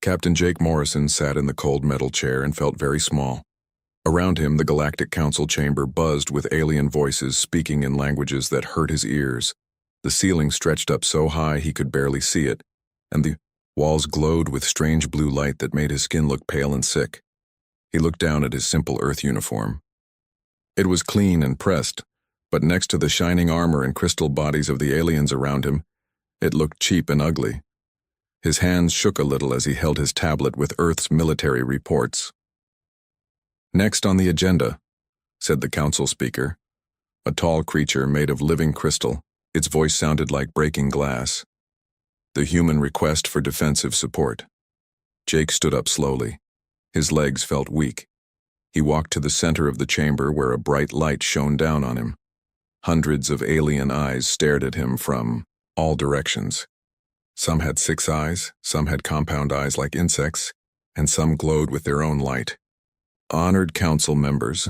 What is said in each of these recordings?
Captain Jake Morrison sat in the cold metal chair and felt very small. Around him, the Galactic Council chamber buzzed with alien voices speaking in languages that hurt his ears. The ceiling stretched up so high he could barely see it, and the walls glowed with strange blue light that made his skin look pale and sick. He looked down at his simple Earth uniform. It was clean and pressed, but next to the shining armor and crystal bodies of the aliens around him, it looked cheap and ugly. His hands shook a little as he held his tablet with Earth's military reports. "Next on the agenda," said the council speaker, a tall creature made of living crystal. Its voice sounded like breaking glass. "The human request for defensive support." Jake stood up slowly. His legs felt weak. He walked to the center of the chamber where a bright light shone down on him. Hundreds of alien eyes stared at him from all directions. Some had 6 eyes, some had compound eyes like insects, and some glowed with their own light. "Honored council members,"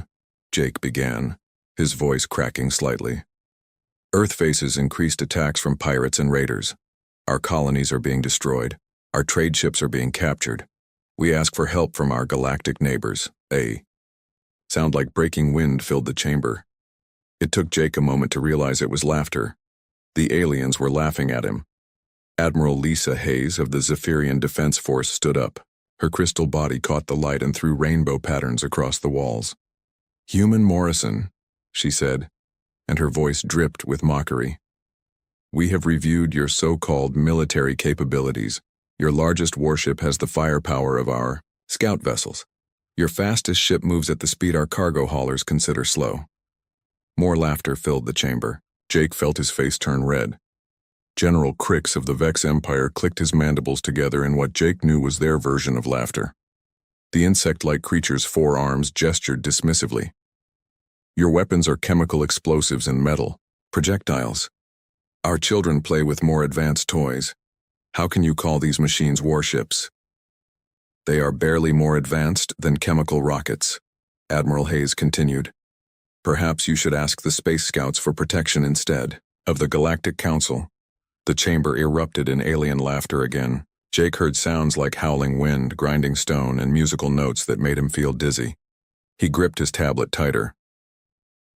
Jake began, his voice cracking slightly. "Earth faces increased attacks from pirates and raiders. Our colonies are being destroyed. Our trade ships are being captured. We ask for help from our galactic neighbors. Sound like breaking wind filled the chamber. It took Jake a moment to realize it was laughter. The aliens were laughing at him. Admiral Lisa Hayes of the Zephyrian Defense Force stood up. Her crystal body caught the light and threw rainbow patterns across the walls. "Human Morrison," she said, and her voice dripped with mockery. "We have reviewed your so-called military capabilities. Your largest warship has the firepower of our scout vessels. Your fastest ship moves at the speed our cargo haulers consider slow." More laughter filled the chamber. Jake felt his face turn red. General Crix of the Vex Empire clicked his mandibles together in what Jake knew was their version of laughter. The insect-like creature's 4 arms gestured dismissively. "Your weapons are chemical explosives and metal, projectiles. Our children play with more advanced toys. How can you call these machines warships?" "They are barely more advanced than chemical rockets," Admiral Hayes continued. "Perhaps you should ask the Space Scouts for protection instead of the Galactic Council." The chamber erupted in alien laughter again. Jake heard sounds like howling wind, grinding stone, and musical notes that made him feel dizzy. He gripped his tablet tighter.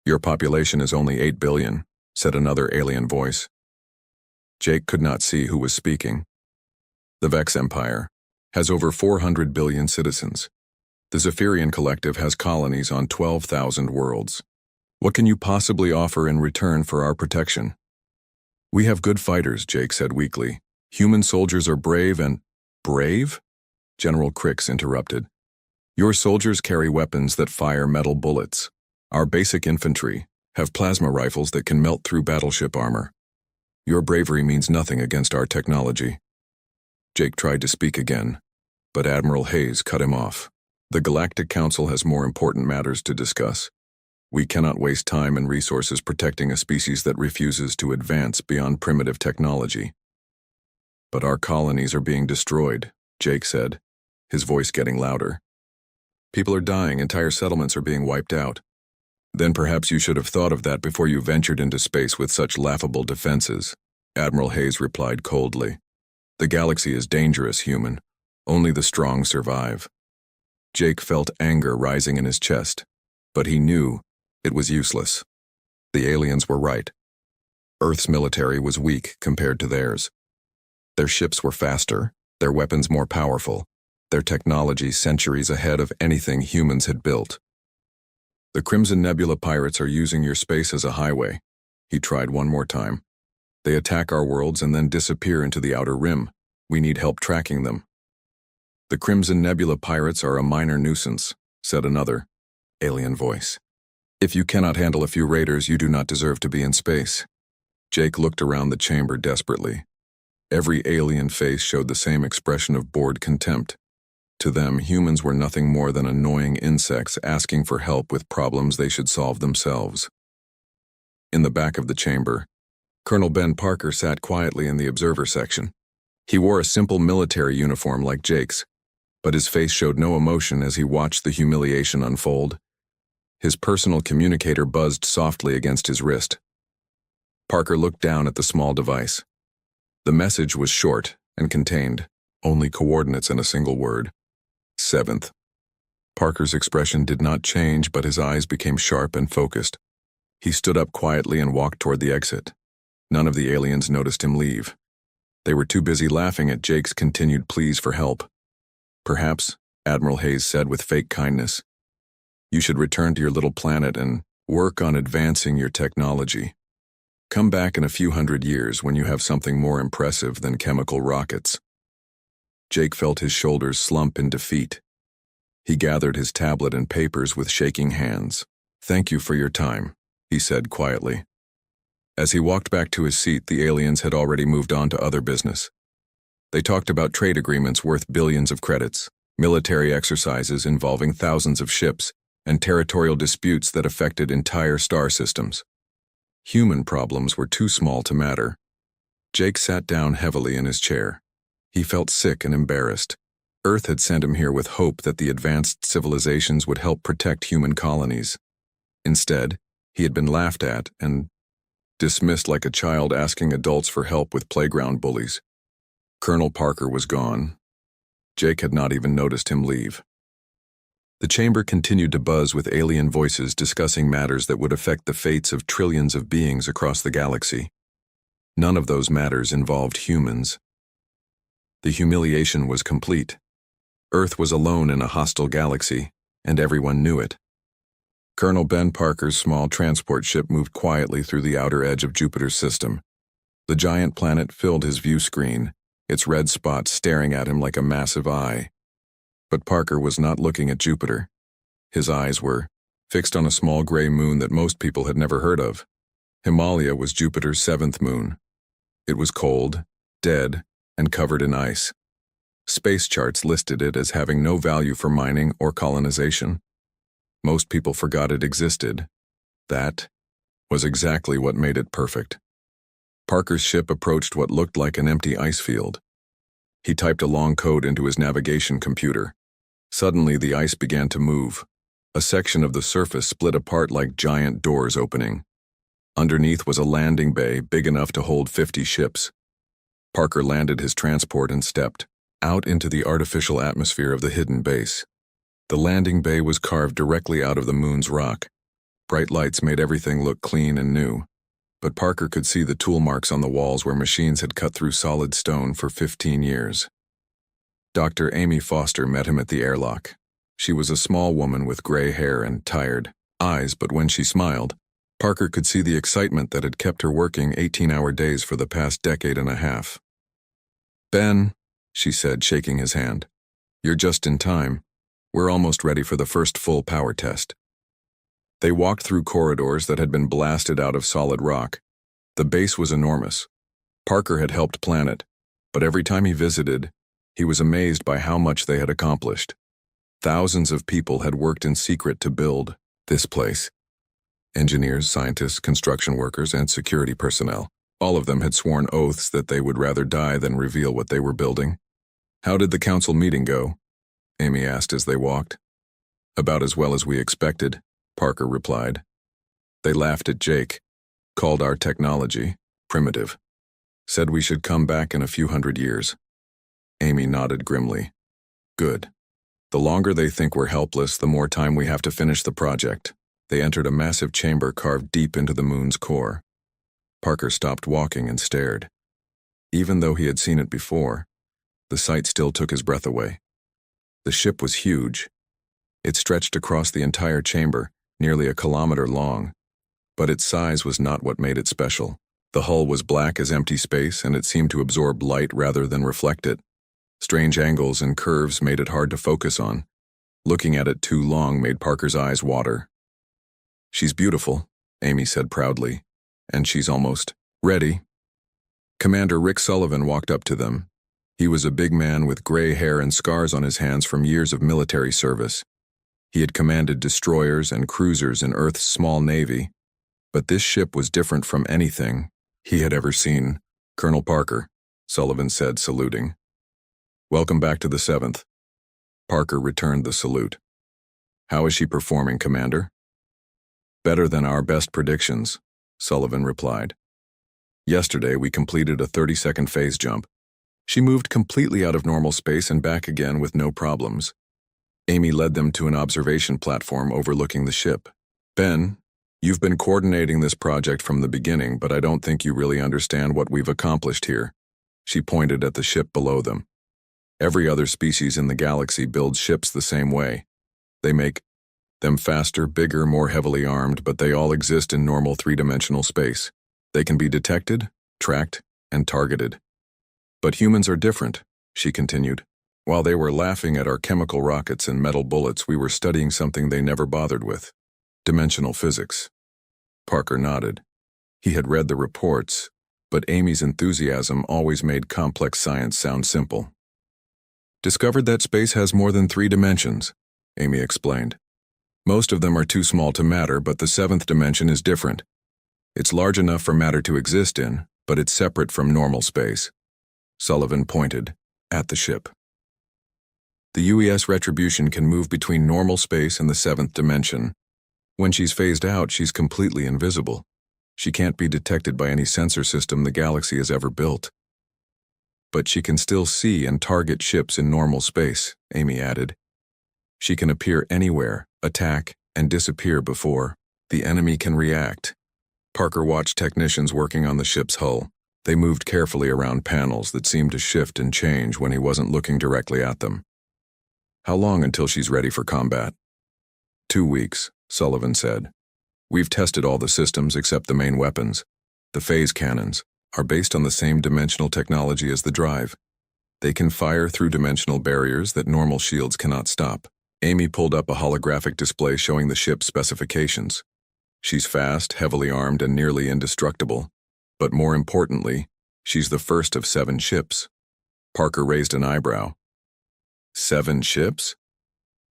"Your population is only 8 billion, said another alien voice. Jake could not see who was speaking. "The Vex Empire has over 400 billion citizens. The Zephyrian Collective has colonies on 12,000 worlds. What can you possibly offer in return for our protection?" "We have good fighters," Jake said weakly. "Human soldiers are brave and—" "Brave?" General Crix interrupted. "Your soldiers carry weapons that fire metal bullets. Our basic infantry have plasma rifles that can melt through battleship armor. Your bravery means nothing against our technology." Jake tried to speak again, but Admiral Hayes cut him off. "The Galactic Council has more important matters to discuss. We cannot waste time and resources protecting a species that refuses to advance beyond primitive technology." "But our colonies are being destroyed," Jake said, his voice getting louder. "People are dying, entire settlements are being wiped out. Then perhaps you should have thought of that before you ventured into space with such laughable defenses," Admiral Hayes replied coldly. "The galaxy is dangerous, human. Only the strong survive." Jake felt anger rising in his chest, but he knew it was useless. The aliens were right. Earth's military was weak compared to theirs. Their ships were faster, their weapons more powerful, their technology centuries ahead of anything humans had built. "The Crimson Nebula pirates are using your space as a highway," he tried one more time. "They attack our worlds and then disappear into the outer rim. We need help tracking them." "The Crimson Nebula pirates are a minor nuisance," said another alien voice. "If you cannot handle a few raiders, you do not deserve to be in space." Jake looked around the chamber desperately. Every alien face showed the same expression of bored contempt. To them, humans were nothing more than annoying insects asking for help with problems they should solve themselves. In the back of the chamber, Colonel Ben Parker sat quietly in the observer section. He wore a simple military uniform like Jake's, but his face showed no emotion as he watched the humiliation unfold. His personal communicator buzzed softly against his wrist. Parker looked down at the small device. The message was short and contained only coordinates and a single word. 7th. Parker's expression did not change, but his eyes became sharp and focused. He stood up quietly and walked toward the exit. None of the aliens noticed him leave. They were too busy laughing at Jake's continued pleas for help. Perhaps, Admiral Hayes said with fake kindness, you should return to your little planet and work on advancing your technology. Come back in a few hundred years when you have something more impressive than chemical rockets. Jake felt his shoulders slump in defeat. He gathered his tablet and papers with shaking hands. Thank you for your time, he said quietly. As he walked back to his seat, the aliens had already moved on to other business. They talked about trade agreements worth billions of credits, military exercises involving thousands of ships, and territorial disputes that affected entire star systems. Human problems were too small to matter. Jake sat down heavily in his chair. He felt sick and embarrassed. Earth had sent him here with hope that the advanced civilizations would help protect human colonies. Instead, he had been laughed at and dismissed like a child asking adults for help with playground bullies. Colonel Parker was gone. Jake had not even noticed him leave. The chamber continued to buzz with alien voices discussing matters that would affect the fates of trillions of beings across the galaxy. None of those matters involved humans. The humiliation was complete. Earth was alone in a hostile galaxy, and everyone knew it. Colonel Ben Parker's small transport ship moved quietly through the outer edge of Jupiter's system. The giant planet filled his view screen, its red spots staring at him like a massive eye. But Parker was not looking at Jupiter. His eyes were fixed on a small gray moon that most people had never heard of. Himalaya was Jupiter's 7th moon. It was cold, dead, and covered in ice. Space charts listed it as having no value for mining or colonization. Most people forgot it existed. That was exactly what made it perfect. Parker's ship approached what looked like an empty ice field. He typed a long code into his navigation computer. Suddenly, the ice began to move. A section of the surface split apart like giant doors opening. Underneath was a landing bay big enough to hold 50 ships. Parker landed his transport and stepped out into the artificial atmosphere of the hidden base. The landing bay was carved directly out of the moon's rock. Bright lights made everything look clean and new, but Parker could see the tool marks on the walls where machines had cut through solid stone for 15 years. Dr. Amy Foster met him at the airlock. She was a small woman with gray hair and tired eyes, but when she smiled, Parker could see the excitement that had kept her working 18-hour days for the past decade and a half. Ben, she said, shaking his hand, you're just in time. We're almost ready for the first full power test. They walked through corridors that had been blasted out of solid rock. The base was enormous. Parker had helped plan it, but every time he visited, he was amazed by how much they had accomplished. Thousands of people had worked in secret to build this place. Engineers, scientists, construction workers, and security personnel. All of them had sworn oaths that they would rather die than reveal what they were building. How did the council meeting go? Amy asked as they walked. About as well as we expected, Parker replied. They laughed at Jake, called our technology primitive, said we should come back in a few hundred years. Amy nodded grimly. Good. The longer they think we're helpless, the more time we have to finish the project. They entered a massive chamber carved deep into the moon's core. Parker stopped walking and stared. Even though he had seen it before, the sight still took his breath away. The ship was huge. It stretched across the entire chamber, nearly a kilometer long. But its size was not what made it special. The hull was black as empty space, and it seemed to absorb light rather than reflect it. Strange angles and curves made it hard to focus on. Looking at it too long made Parker's eyes water. She's beautiful, Amy said proudly, and she's almost ready. Commander Rick Sullivan walked up to them. He was a big man with gray hair and scars on his hands from years of military service. He had commanded destroyers and cruisers in Earth's small navy, but this ship was different from anything he had ever seen. Colonel Parker, Sullivan said, saluting. Welcome back to the 7th. Parker returned the salute. How is she performing, Commander? Better than our best predictions, Sullivan replied. Yesterday we completed a 30-second phase jump. She moved completely out of normal space and back again with no problems. Amy led them to an observation platform overlooking the ship. Ben, you've been coordinating this project from the beginning, but I don't think you really understand what we've accomplished here. She pointed at the ship below them. Every other species in the galaxy builds ships the same way. They make them faster, bigger, more heavily armed, but they all exist in normal three-dimensional space. They can be detected, tracked, and targeted. But humans are different, she continued. While they were laughing at our chemical rockets and metal bullets, we were studying something they never bothered with: dimensional physics. Parker nodded. He had read the reports, but Amy's enthusiasm always made complex science sound simple. Discovered that space has more than 3 dimensions, Amy explained. Most of them are too small to matter, but the 7th dimension is different. It's large enough for matter to exist in, but it's separate from normal space. Sullivan pointed at the ship. The UES Retribution can move between normal space and the 7th dimension. When she's phased out, she's completely invisible. She can't be detected by any sensor system the galaxy has ever built. But she can still see and target ships in normal space, Amy added. She can appear anywhere, attack, and disappear before the enemy can react. Parker watched technicians working on the ship's hull. They moved carefully around panels that seemed to shift and change when he wasn't looking directly at them. How long until she's ready for combat? 2 weeks, Sullivan said. We've tested all the systems except the main weapons. The phase cannons are based on the same dimensional technology as the drive. They can fire through dimensional barriers that normal shields cannot stop. Amy pulled up a holographic display showing the ship's specifications. She's fast, heavily armed, and nearly indestructible. But more importantly, she's the first of 7 ships. Parker raised an eyebrow. 7 ships?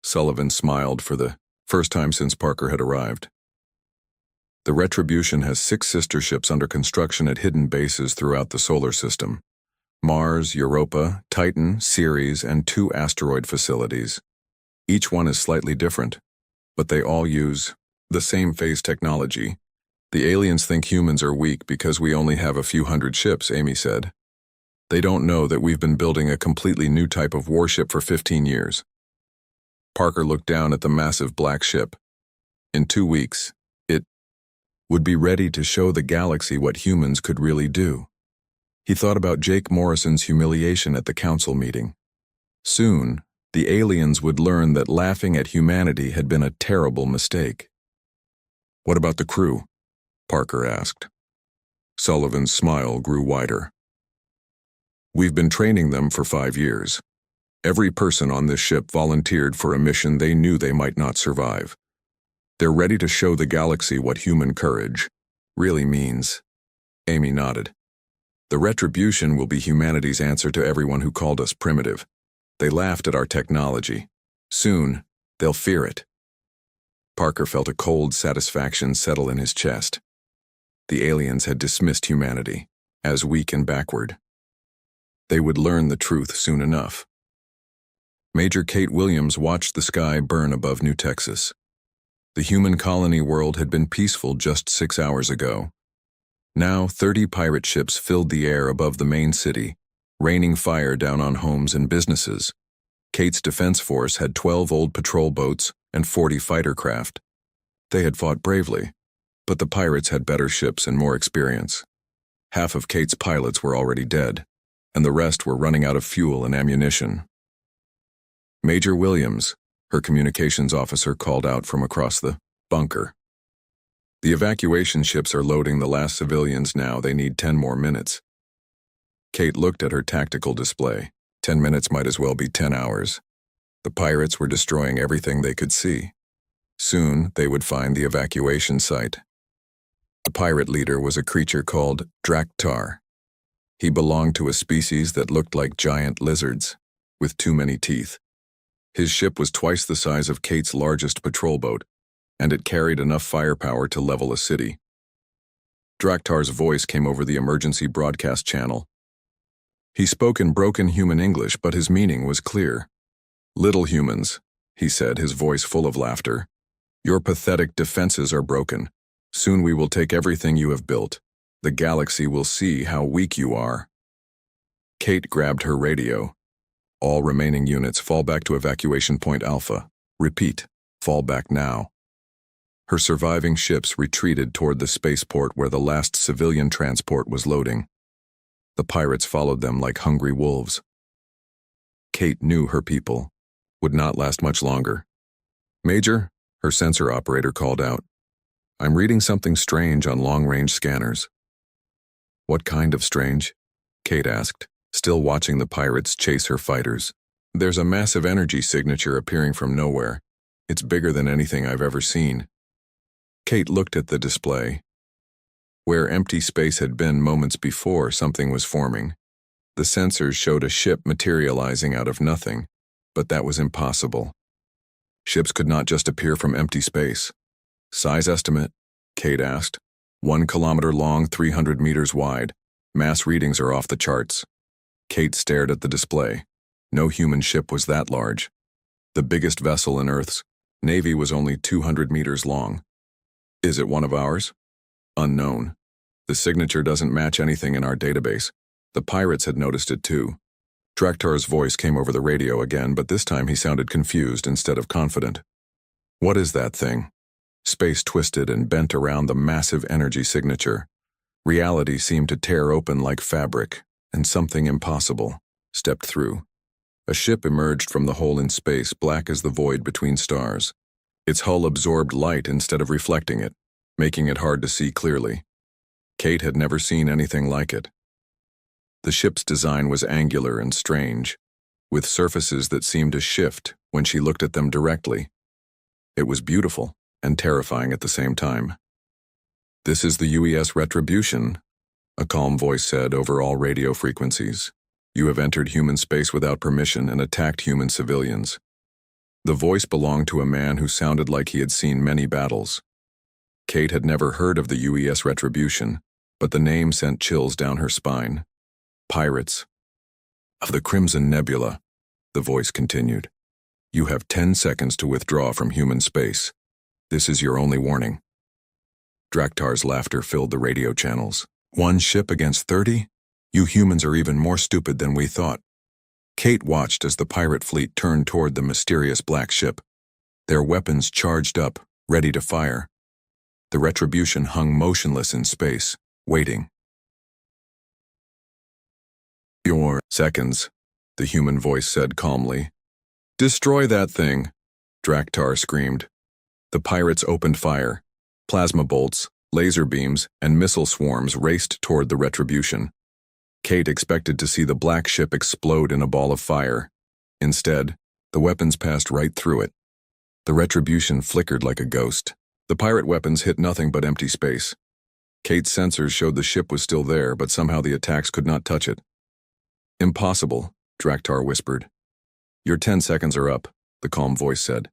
Sullivan smiled for the first time since Parker had arrived. The Retribution has 6 sister ships under construction at hidden bases throughout the solar system: Mars, Europa, Titan, Ceres, and 2 asteroid facilities. Each one is slightly different, but they all use the same phase technology. The aliens think humans are weak because we only have a few hundred ships, Amy said. They don't know that we've been building a completely new type of warship for 15 years. Parker looked down at the massive black ship. In 2 weeks, it would be ready to show the galaxy what humans could really do. He thought about Jake Morrison's humiliation at the council meeting. Soon, the aliens would learn that laughing at humanity had been a terrible mistake. What about the crew? Parker asked. Sullivan's smile grew wider. We've been training them for 5 years. Every person on this ship volunteered for a mission they knew they might not survive. They're ready to show the galaxy what human courage really means. Amy nodded. The Retribution will be humanity's answer to everyone who called us primitive. They laughed at our technology. Soon, they'll fear it. Parker felt a cold satisfaction settle in his chest. The aliens had dismissed humanity as weak and backward. They would learn the truth soon enough. Major Kate Williams watched the sky burn above New Texas. The human colony world had been peaceful just 6 hours ago. Now 30 pirate ships filled the air above the main city, raining fire down on homes and businesses. Kate's defense force had 12 old patrol boats and 40 fighter craft. They had fought bravely, but the pirates had better ships and more experience. Half of Kate's pilots were already dead, and the rest were running out of fuel and ammunition. Major Williams, her communications officer, called out from across the bunker. The evacuation ships are loading the last civilians now. They need 10 more minutes. Kate looked at her tactical display. 10 minutes might as well be 10 hours. The pirates were destroying everything they could see. Soon, they would find the evacuation site. The pirate leader was a creature called Draktar. He belonged to a species that looked like giant lizards, with too many teeth. His ship was twice the size of Kate's largest patrol boat, and it carried enough firepower to level a city. Draktar's voice came over the emergency broadcast channel. He spoke in broken human English, but his meaning was clear. "Little humans," he said, his voice full of laughter. "Your pathetic defenses are broken. Soon we will take everything you have built. The galaxy will see how weak you are." Kate grabbed her radio. All remaining units fall back to evacuation point Alpha. Repeat, fall back now. Her surviving ships retreated toward the spaceport where the last civilian transport was loading. The pirates followed them like hungry wolves. Kate knew her people would not last much longer. "Major," her sensor operator called out, "I'm reading something strange on long-range scanners." "What kind of strange?" Kate asked, still watching the pirates chase her fighters. "There's a massive energy signature appearing from nowhere. It's bigger than anything I've ever seen." Kate looked at the display. Where empty space had been moments before, something was forming. The sensors showed a ship materializing out of nothing, but that was impossible. Ships could not just appear from empty space. "Size estimate?" Kate asked. 1 kilometer long, 300 meters wide. Mass readings are off the charts. Kate stared at the display. No human ship was that large. The biggest vessel in Earth's Navy was only 200 meters long. "Is it one of ours?" "Unknown. The signature doesn't match anything in our database." The pirates had noticed it too. Draktar's voice came over the radio again, but this time he sounded confused instead of confident. "What is that thing?" Space twisted and bent around the massive energy signature. Reality seemed to tear open like fabric, and something impossible stepped through. A ship emerged from the hole in space, black as the void between stars. Its hull absorbed light instead of reflecting it, making it hard to see clearly. Kate had never seen anything like it. The ship's design was angular and strange, with surfaces that seemed to shift when she looked at them directly. It was beautiful and terrifying at the same time. "This is the UES Retribution," a calm voice said over all radio frequencies. "You have entered human space without permission and attacked human civilians." The voice belonged to a man who sounded like he had seen many battles. Kate had never heard of the UES Retribution, but the name sent chills down her spine. "Pirates of the Crimson Nebula," the voice continued. "You have 10 seconds to withdraw from human space. This is your only warning." Draktar's laughter filled the radio channels. "One ship against 30? You humans are even more stupid than we thought." Kate watched as the pirate fleet turned toward the mysterious black ship. Their weapons charged up, ready to fire. The Retribution hung motionless in space, waiting. "Your seconds," the human voice said calmly. "Destroy that thing," Draktar screamed. The pirates opened fire. Plasma bolts, laser beams, and missile swarms raced toward the Retribution. Kate expected to see the black ship explode in a ball of fire. Instead, the weapons passed right through it. The Retribution flickered like a ghost. The pirate weapons hit nothing but empty space. Kate's sensors showed the ship was still there, but somehow the attacks could not touch it. "Impossible," Draktar whispered. "Your 10 seconds are up," the calm voice said.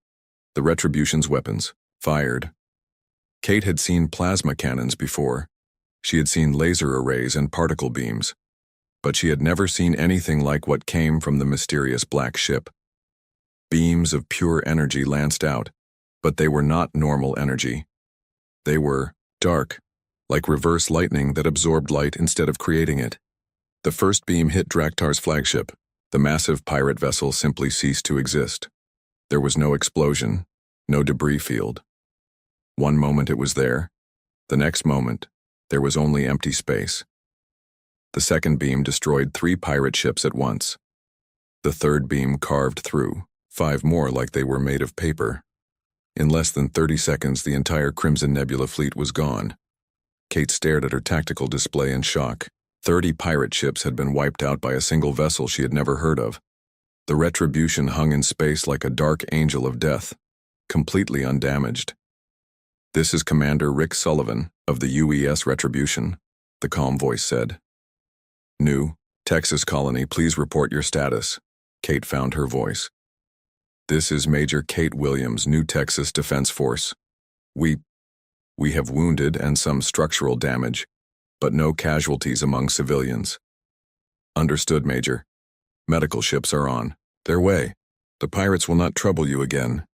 The Retribution's weapons fired. Kate had seen plasma cannons before. She had seen laser arrays and particle beams. But she had never seen anything like what came from the mysterious black ship. Beams of pure energy lanced out, but they were not normal energy. They were dark, like reverse lightning that absorbed light instead of creating it. The first beam hit Draktar's flagship. The massive pirate vessel simply ceased to exist. There was no explosion, no debris field. One moment it was there. The next moment, there was only empty space. The second beam destroyed 3 pirate ships at once. The third beam carved through 5 more like they were made of paper. In less than 30 seconds, the entire Crimson Nebula fleet was gone. Kate stared at her tactical display in shock. 30 pirate ships had been wiped out by a single vessel she had never heard of. The Retribution hung in space like a dark angel of death, completely undamaged. "This is Commander Rick Sullivan of the UES Retribution," the calm voice said. "New, Texas colony, please report your status." Kate found her voice. "This is Major Kate Williams, New Texas Defense Force. We have wounded and some structural damage, but no casualties among civilians." "Understood, Major. Medical ships are on their way. The pirates will not trouble you again."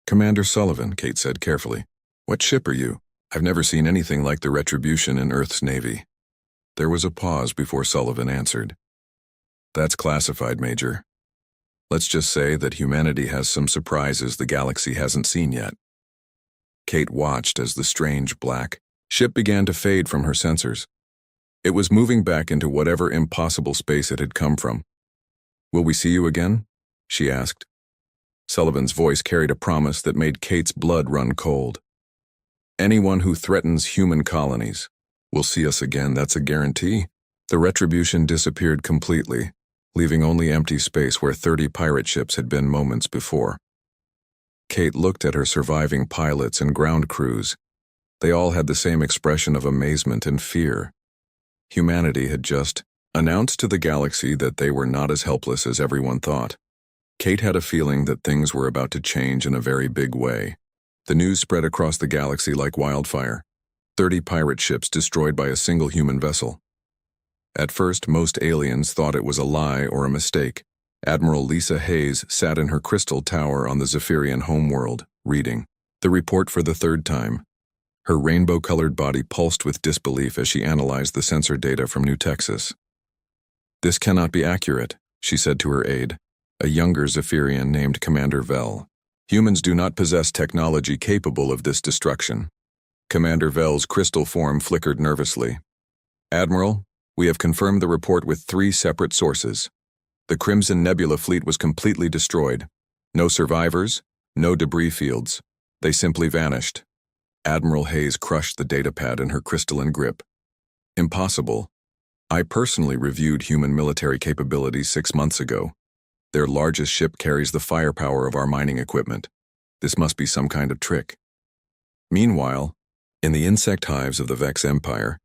"Commander Sullivan," Kate said carefully. "What ship are you? I've never seen anything like the Retribution in Earth's Navy." There was a pause before Sullivan answered. That's classified, Major. Let's just say that humanity has some surprises the galaxy hasn't seen yet. Kate watched as the strange black ship began to fade from her sensors. It was moving back into whatever impossible space it had come from. "Will we see you again?" she asked. Sullivan's voice carried a promise that made Kate's blood run cold. "Anyone who threatens human colonies will see us again, that's a guarantee." The retribution disappeared completely, leaving only empty space where 30 pirate ships had been moments before. Kate looked at her surviving pilots and ground crews. They all had the same expression of amazement and fear. Humanity had just announced to the galaxy that they were not as helpless as everyone thought. Kate had a feeling that things were about to change in a very big way. The news spread across the galaxy like wildfire. 30 pirate ships destroyed by a single human vessel. At first, most aliens thought it was a lie or a mistake. Admiral Lisa Hayes sat in her crystal tower on the Zephyrian homeworld, reading the report for the third time. Her rainbow-colored body pulsed with disbelief as she analyzed the sensor data from New Texas. "This cannot be accurate," she said to her aide, a younger Zephyrian named Commander Vell. "Humans do not possess technology capable of this destruction." Commander Vell's crystal form flickered nervously. "Admiral, we have confirmed the report with 3 separate sources. The Crimson Nebula fleet was completely destroyed. No survivors, no debris fields. They simply vanished." Admiral Hayes crushed the datapad in her crystalline grip. "Impossible. I personally reviewed human military capabilities 6 months ago. Their largest ship carries the firepower of our mining equipment. This must be some kind of trick." Meanwhile, in the insect hives of the Vex Empire,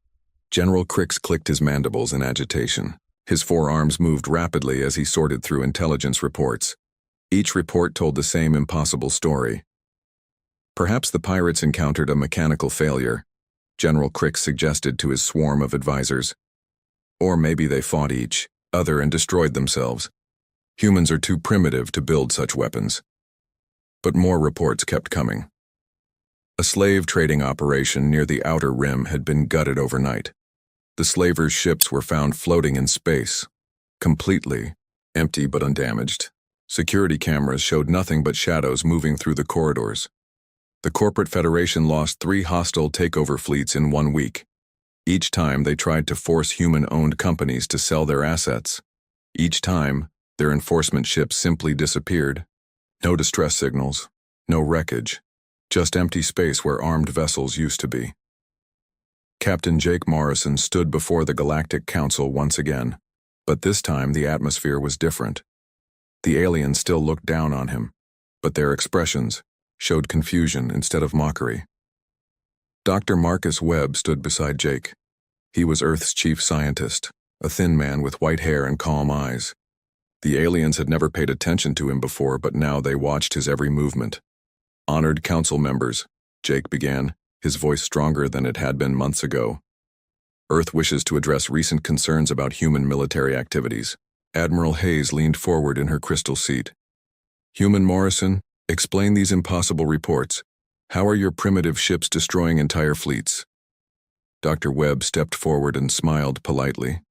General Crix clicked his mandibles in agitation. His forearms moved rapidly as he sorted through intelligence reports. Each report told the same impossible story. Perhaps the pirates encountered a mechanical failure, General Crix suggested to his swarm of advisors. Or maybe they fought each other and destroyed themselves. Humans are too primitive to build such weapons. But more reports kept coming. A slave trading operation near the Outer Rim had been gutted overnight. The slavers' ships were found floating in space, completely empty but undamaged. Security cameras showed nothing but shadows moving through the corridors. The corporate federation lost 3 hostile takeover fleets in 1 week. Each time they tried to force human-owned companies to sell their assets. Each time, their enforcement ships simply disappeared. No distress signals, no wreckage, just empty space where armed vessels used to be. Captain Jake Morrison stood before the Galactic Council once again, but this time the atmosphere was different. The aliens still looked down on him, but their expressions showed confusion instead of mockery. Dr. Marcus Webb stood beside Jake. He was Earth's chief scientist, a thin man with white hair and calm eyes. The aliens had never paid attention to him before, but now they watched his every movement. "Honored council members," Jake began, his voice stronger than it had been months ago. "Earth wishes to address recent concerns about human military activities." Admiral Hayes leaned forward in her crystal seat. "Human Morrison, explain these impossible reports. How are your primitive ships destroying entire fleets?" Dr. Webb stepped forward and smiled politely.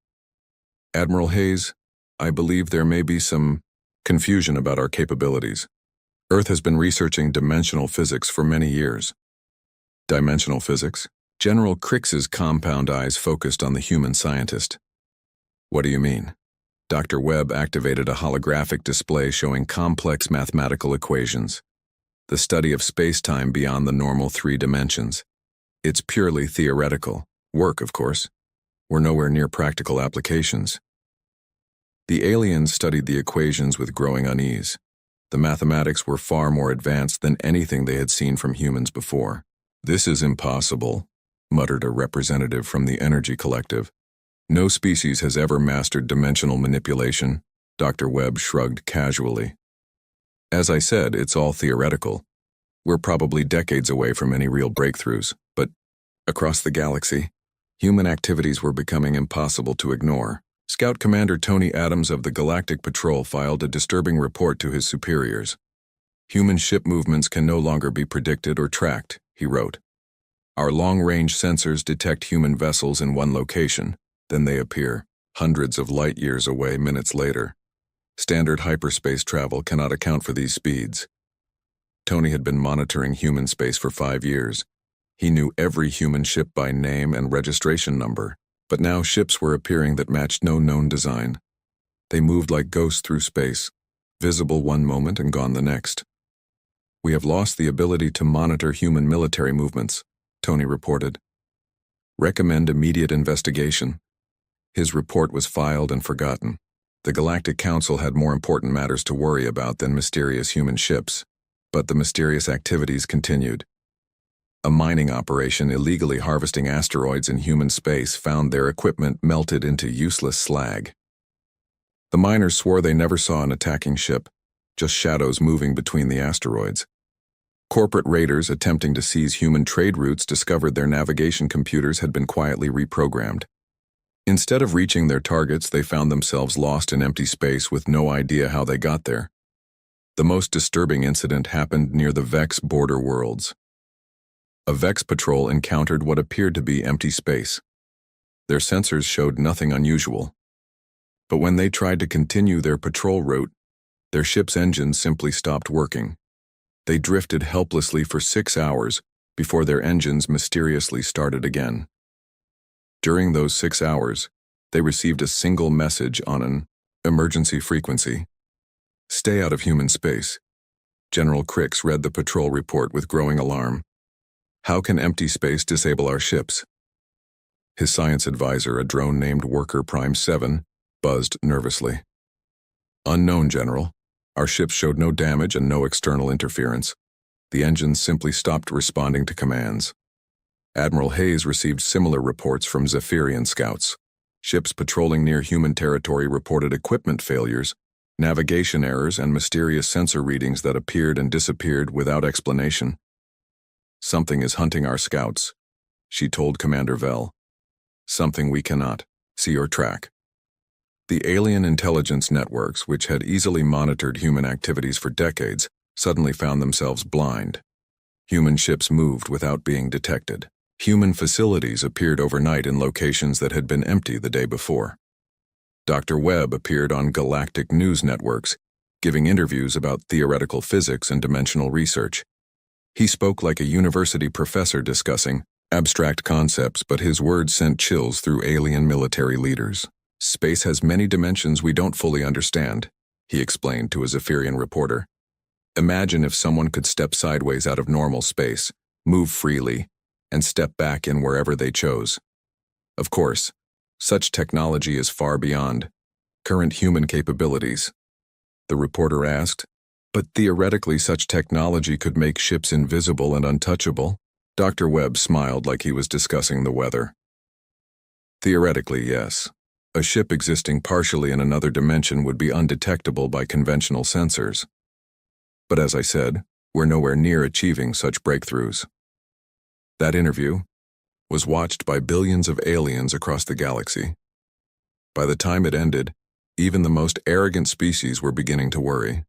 "Admiral Hayes, I believe there may be some confusion about our capabilities. Earth has been researching dimensional physics for many years." "Dimensional physics?" General Crix's compound eyes focused on the human scientist. "What do you mean?" Dr. Webb activated a holographic display showing complex mathematical equations. The study of space-time beyond the normal 3 dimensions. It's purely theoretical. Work, of course. We're nowhere near practical applications. The aliens studied the equations with growing unease. The mathematics were far more advanced than anything they had seen from humans before. "This is impossible," muttered a representative from the Energy Collective. "No species has ever mastered dimensional manipulation." Dr. Webb shrugged casually. "As I said, it's all theoretical. We're probably decades away from any real breakthroughs, but across the galaxy, human activities were becoming impossible to ignore." Scout Commander Tony Adams of the Galactic Patrol filed a disturbing report to his superiors. "Human ship movements can no longer be predicted or tracked," he wrote. "Our long-range sensors detect human vessels in one location, then they appear hundreds of light years away minutes later. Standard hyperspace travel cannot account for these speeds. Tony had been monitoring human space for 5 years. He knew every human ship by name and registration number, but now ships were appearing that matched no known design. They moved like ghosts through space, visible one moment and gone the next. "We have lost the ability to monitor human military movements," Tony reported. "Recommend immediate investigation." His report was filed and forgotten. The Galactic Council had more important matters to worry about than mysterious human ships, but the mysterious activities continued. A mining operation illegally harvesting asteroids in human space found their equipment melted into useless slag. The miners swore they never saw an attacking ship, just shadows moving between the asteroids. Corporate raiders attempting to seize human trade routes discovered their navigation computers had been quietly reprogrammed. Instead of reaching their targets, they found themselves lost in empty space with no idea how they got there. The most disturbing incident happened near the Vex border worlds. A Vex patrol encountered what appeared to be empty space. Their sensors showed nothing unusual. But when they tried to continue their patrol route, their ship's engines simply stopped working. They drifted helplessly for 6 hours before their engines mysteriously started again. During those 6 hours, they received a single message on an emergency frequency. "Stay out of human space." General Crix read the patrol report with growing alarm. "How can empty space disable our ships?" His science advisor, a drone named Worker Prime 7, buzzed nervously. "Unknown, General. Our ships showed no damage and no external interference. The engines simply stopped responding to commands." Admiral Hayes received similar reports from Zephyrian scouts. Ships patrolling near human territory reported equipment failures, navigation errors, and mysterious sensor readings that appeared and disappeared without explanation. "Something is hunting our scouts," she told Commander Vell. "Something we cannot see or track." The alien intelligence networks, which had easily monitored human activities for decades, suddenly found themselves blind. Human ships moved without being detected. Human facilities appeared overnight in locations that had been empty the day before. Dr. Webb appeared on galactic news networks, giving interviews about theoretical physics and dimensional research. He spoke like a university professor discussing abstract concepts, but his words sent chills through alien military leaders. "Space has many dimensions we don't fully understand," he explained to a Zephyrian reporter. "Imagine if someone could step sideways out of normal space, move freely, and step back in wherever they chose. Of course, such technology is far beyond current human capabilities." The reporter asked, "But theoretically such technology could make ships invisible and untouchable?" Dr. Webb smiled like he was discussing the weather. "Theoretically, yes. A ship existing partially in another dimension would be undetectable by conventional sensors. But as I said, we're nowhere near achieving such breakthroughs." That interview was watched by billions of aliens across the galaxy. By the time it ended, even the most arrogant species were beginning to worry.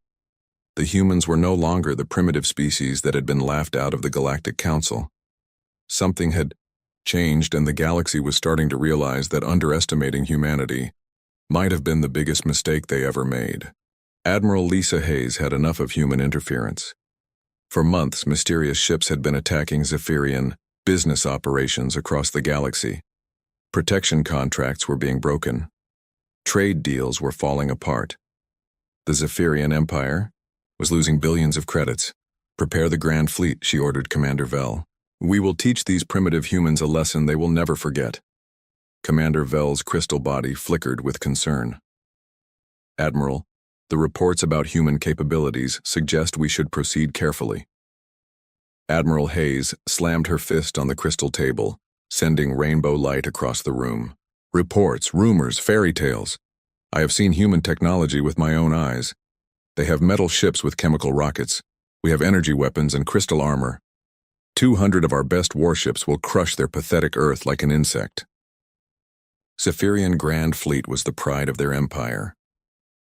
The humans were no longer the primitive species that had been laughed out of the Galactic Council. Something had changed, and the galaxy was starting to realize that underestimating humanity might have been the biggest mistake they ever made. Admiral Lisa Hayes had enough of human interference. For months, mysterious ships had been attacking Zephyrian business operations across the galaxy. Protection contracts were being broken. Trade deals were falling apart. The Zephyrian Empire was losing billions of credits. "Prepare the Grand Fleet," she ordered Commander Vell. "We will teach these primitive humans a lesson they will never forget." Commander Vell's crystal body flickered with concern. "Admiral, the reports about human capabilities suggest we should proceed carefully." Admiral Hayes slammed her fist on the crystal table, sending rainbow light across the room. "Reports, rumors, fairy tales. I have seen human technology with my own eyes. They have metal ships with chemical rockets. We have energy weapons and crystal armor. 200 of our best warships will crush their pathetic Earth like an insect." Zephyrian Grand Fleet was the pride of their empire.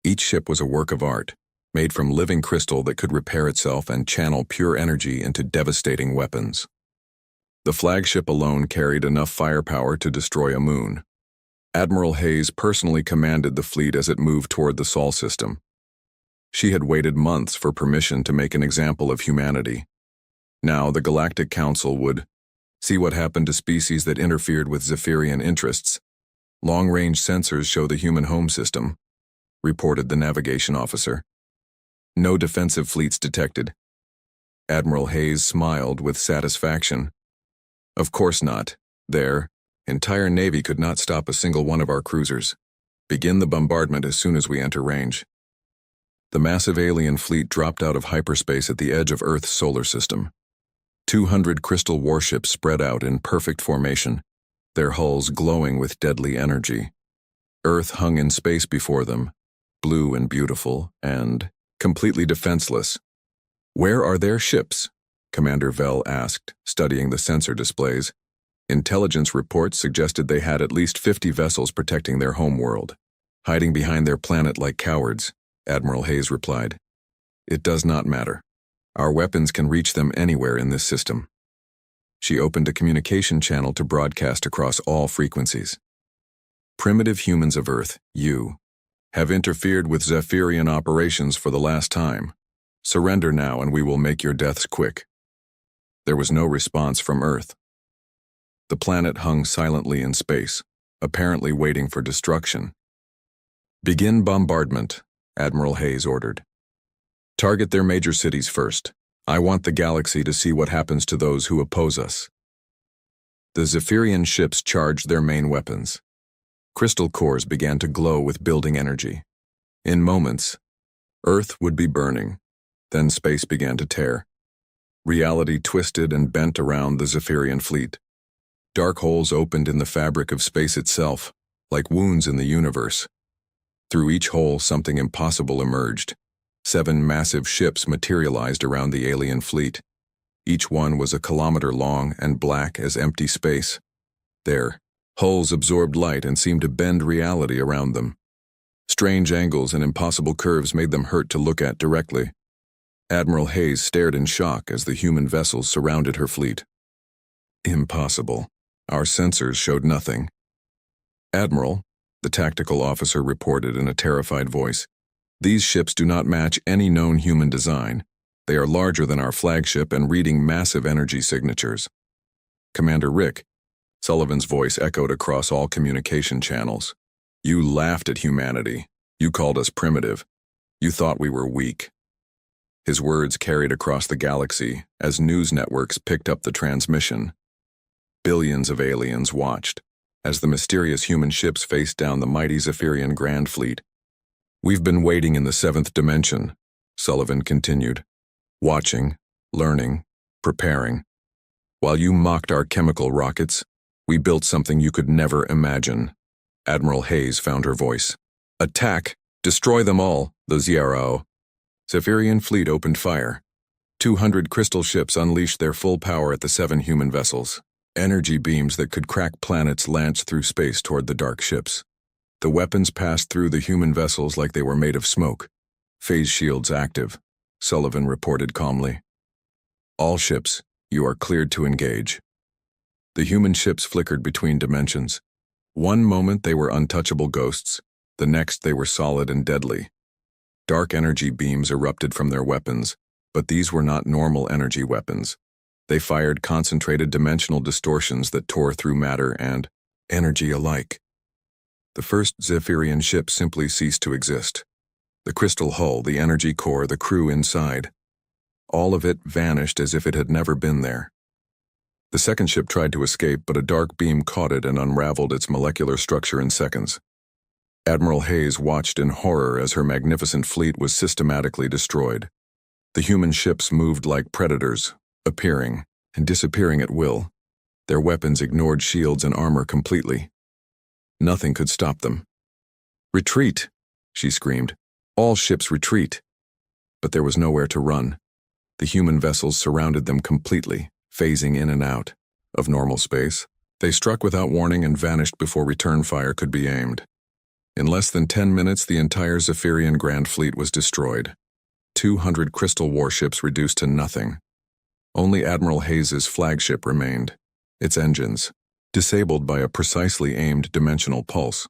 Each ship was a work of art, made from living crystal that could repair itself and channel pure energy into devastating weapons. The flagship alone carried enough firepower to destroy a moon. Admiral Hayes personally commanded the fleet as it moved toward the Sol system. She had waited months for permission to make an example of humanity. Now the Galactic Council would see what happened to species that interfered with Zephyrian interests. Long-range sensors show the human home system, reported the navigation officer. No defensive fleets detected. Admiral Hayes smiled with satisfaction. Of course not. Their entire navy could not stop a single one of our cruisers. Begin the bombardment as soon as we enter range. The massive alien fleet dropped out of hyperspace at the edge of Earth's solar system. 200 crystal warships spread out in perfect formation, their hulls glowing with deadly energy. Earth hung in space before them, blue and beautiful, and completely defenseless. "Where are their ships?" Commander Vell asked, studying the sensor displays. Intelligence reports suggested they had at least 50 vessels protecting their home world. "Hiding behind their planet like cowards," Admiral Hayes replied. "It does not matter. Our weapons can reach them anywhere in this system." She opened a communication channel to broadcast across all frequencies. "Primitive humans of Earth, you have interfered with Zephyrian operations for the last time. Surrender now and we will make your deaths quick." There was no response from Earth. The planet hung silently in space, apparently waiting for destruction. "Begin bombardment," Admiral Hayes ordered. "Target their major cities first. I want the galaxy to see what happens to those who oppose us." The Zephyrian ships charged their main weapons. Crystal cores began to glow with building energy. In moments, Earth would be burning. Then space began to tear. Reality twisted and bent around the Zephyrian fleet. Dark holes opened in the fabric of space itself, like wounds in the universe. Through each hole, something impossible emerged. 7 massive ships materialized around the alien fleet. Each one was a kilometer long and black as empty space. Their hulls absorbed light and seemed to bend reality around them. Strange angles and impossible curves made them hurt to look at directly. Admiral Hayes stared in shock as the human vessels surrounded her fleet. "Impossible. Our sensors showed nothing." "Admiral," the tactical officer reported in a terrified voice, "these ships do not match any known human design. They are larger than our flagship and reading massive energy signatures." "Commander Rick," Sullivan's voice echoed across all communication channels. "You laughed at humanity. You called us primitive. You thought we were weak." His words carried across the galaxy as news networks picked up the transmission. Billions of aliens watched as the mysterious human ships faced down the mighty Zephyrian Grand Fleet. "We've been waiting in the 7th dimension," Sullivan continued. "Watching, learning, preparing. While you mocked our chemical rockets, we built something you could never imagine." Admiral Hayes found her voice. "Attack! Destroy them all, the Zero." Zephyrian fleet opened fire. 200 crystal ships unleashed their full power at the 7 human vessels. Energy beams that could crack planets lanced through space toward the dark ships. The weapons passed through the human vessels like they were made of smoke. "Phase shields active," Sullivan reported calmly. "All ships, you are cleared to engage." The human ships flickered between dimensions. One moment they were untouchable ghosts, the next they were solid and deadly. Dark energy beams erupted from their weapons, but these were not normal energy weapons. They fired concentrated dimensional distortions that tore through matter and energy alike. The first Zephyrian ship simply ceased to exist. The crystal hull, the energy core, the crew inside. All of it vanished as if it had never been there. The second ship tried to escape, but a dark beam caught it and unraveled its molecular structure in seconds. Admiral Hayes watched in horror as her magnificent fleet was systematically destroyed. The human ships moved like predators, appearing and disappearing at will. Their weapons ignored shields and armor completely. Nothing could stop them. "Retreat!" she screamed. "All ships retreat!" But there was nowhere to run. The human vessels surrounded them completely, phasing in and out of normal space. They struck without warning and vanished before return fire could be aimed. In less than 10 minutes, the entire Zephyrian Grand Fleet was destroyed. 200 crystal warships reduced to nothing. Only Admiral Hayes's flagship remained, its engines disabled by a precisely aimed dimensional pulse.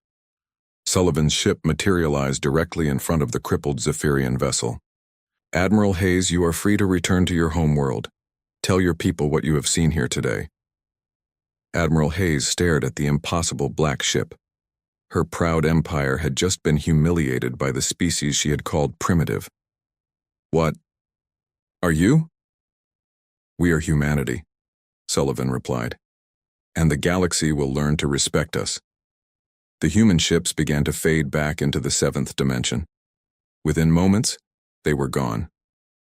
Sullivan's ship materialized directly in front of the crippled Zephyrian vessel. "Admiral Hayes, you are free to return to your homeworld. Tell your people what you have seen here today." Admiral Hayes stared at the impossible black ship. Her proud empire had just been humiliated by the species she had called primitive. "What? Are you?" "We are humanity," Sullivan replied. "And the galaxy will learn to respect us." The human ships began to fade back into the seventh dimension. Within moments, they were gone,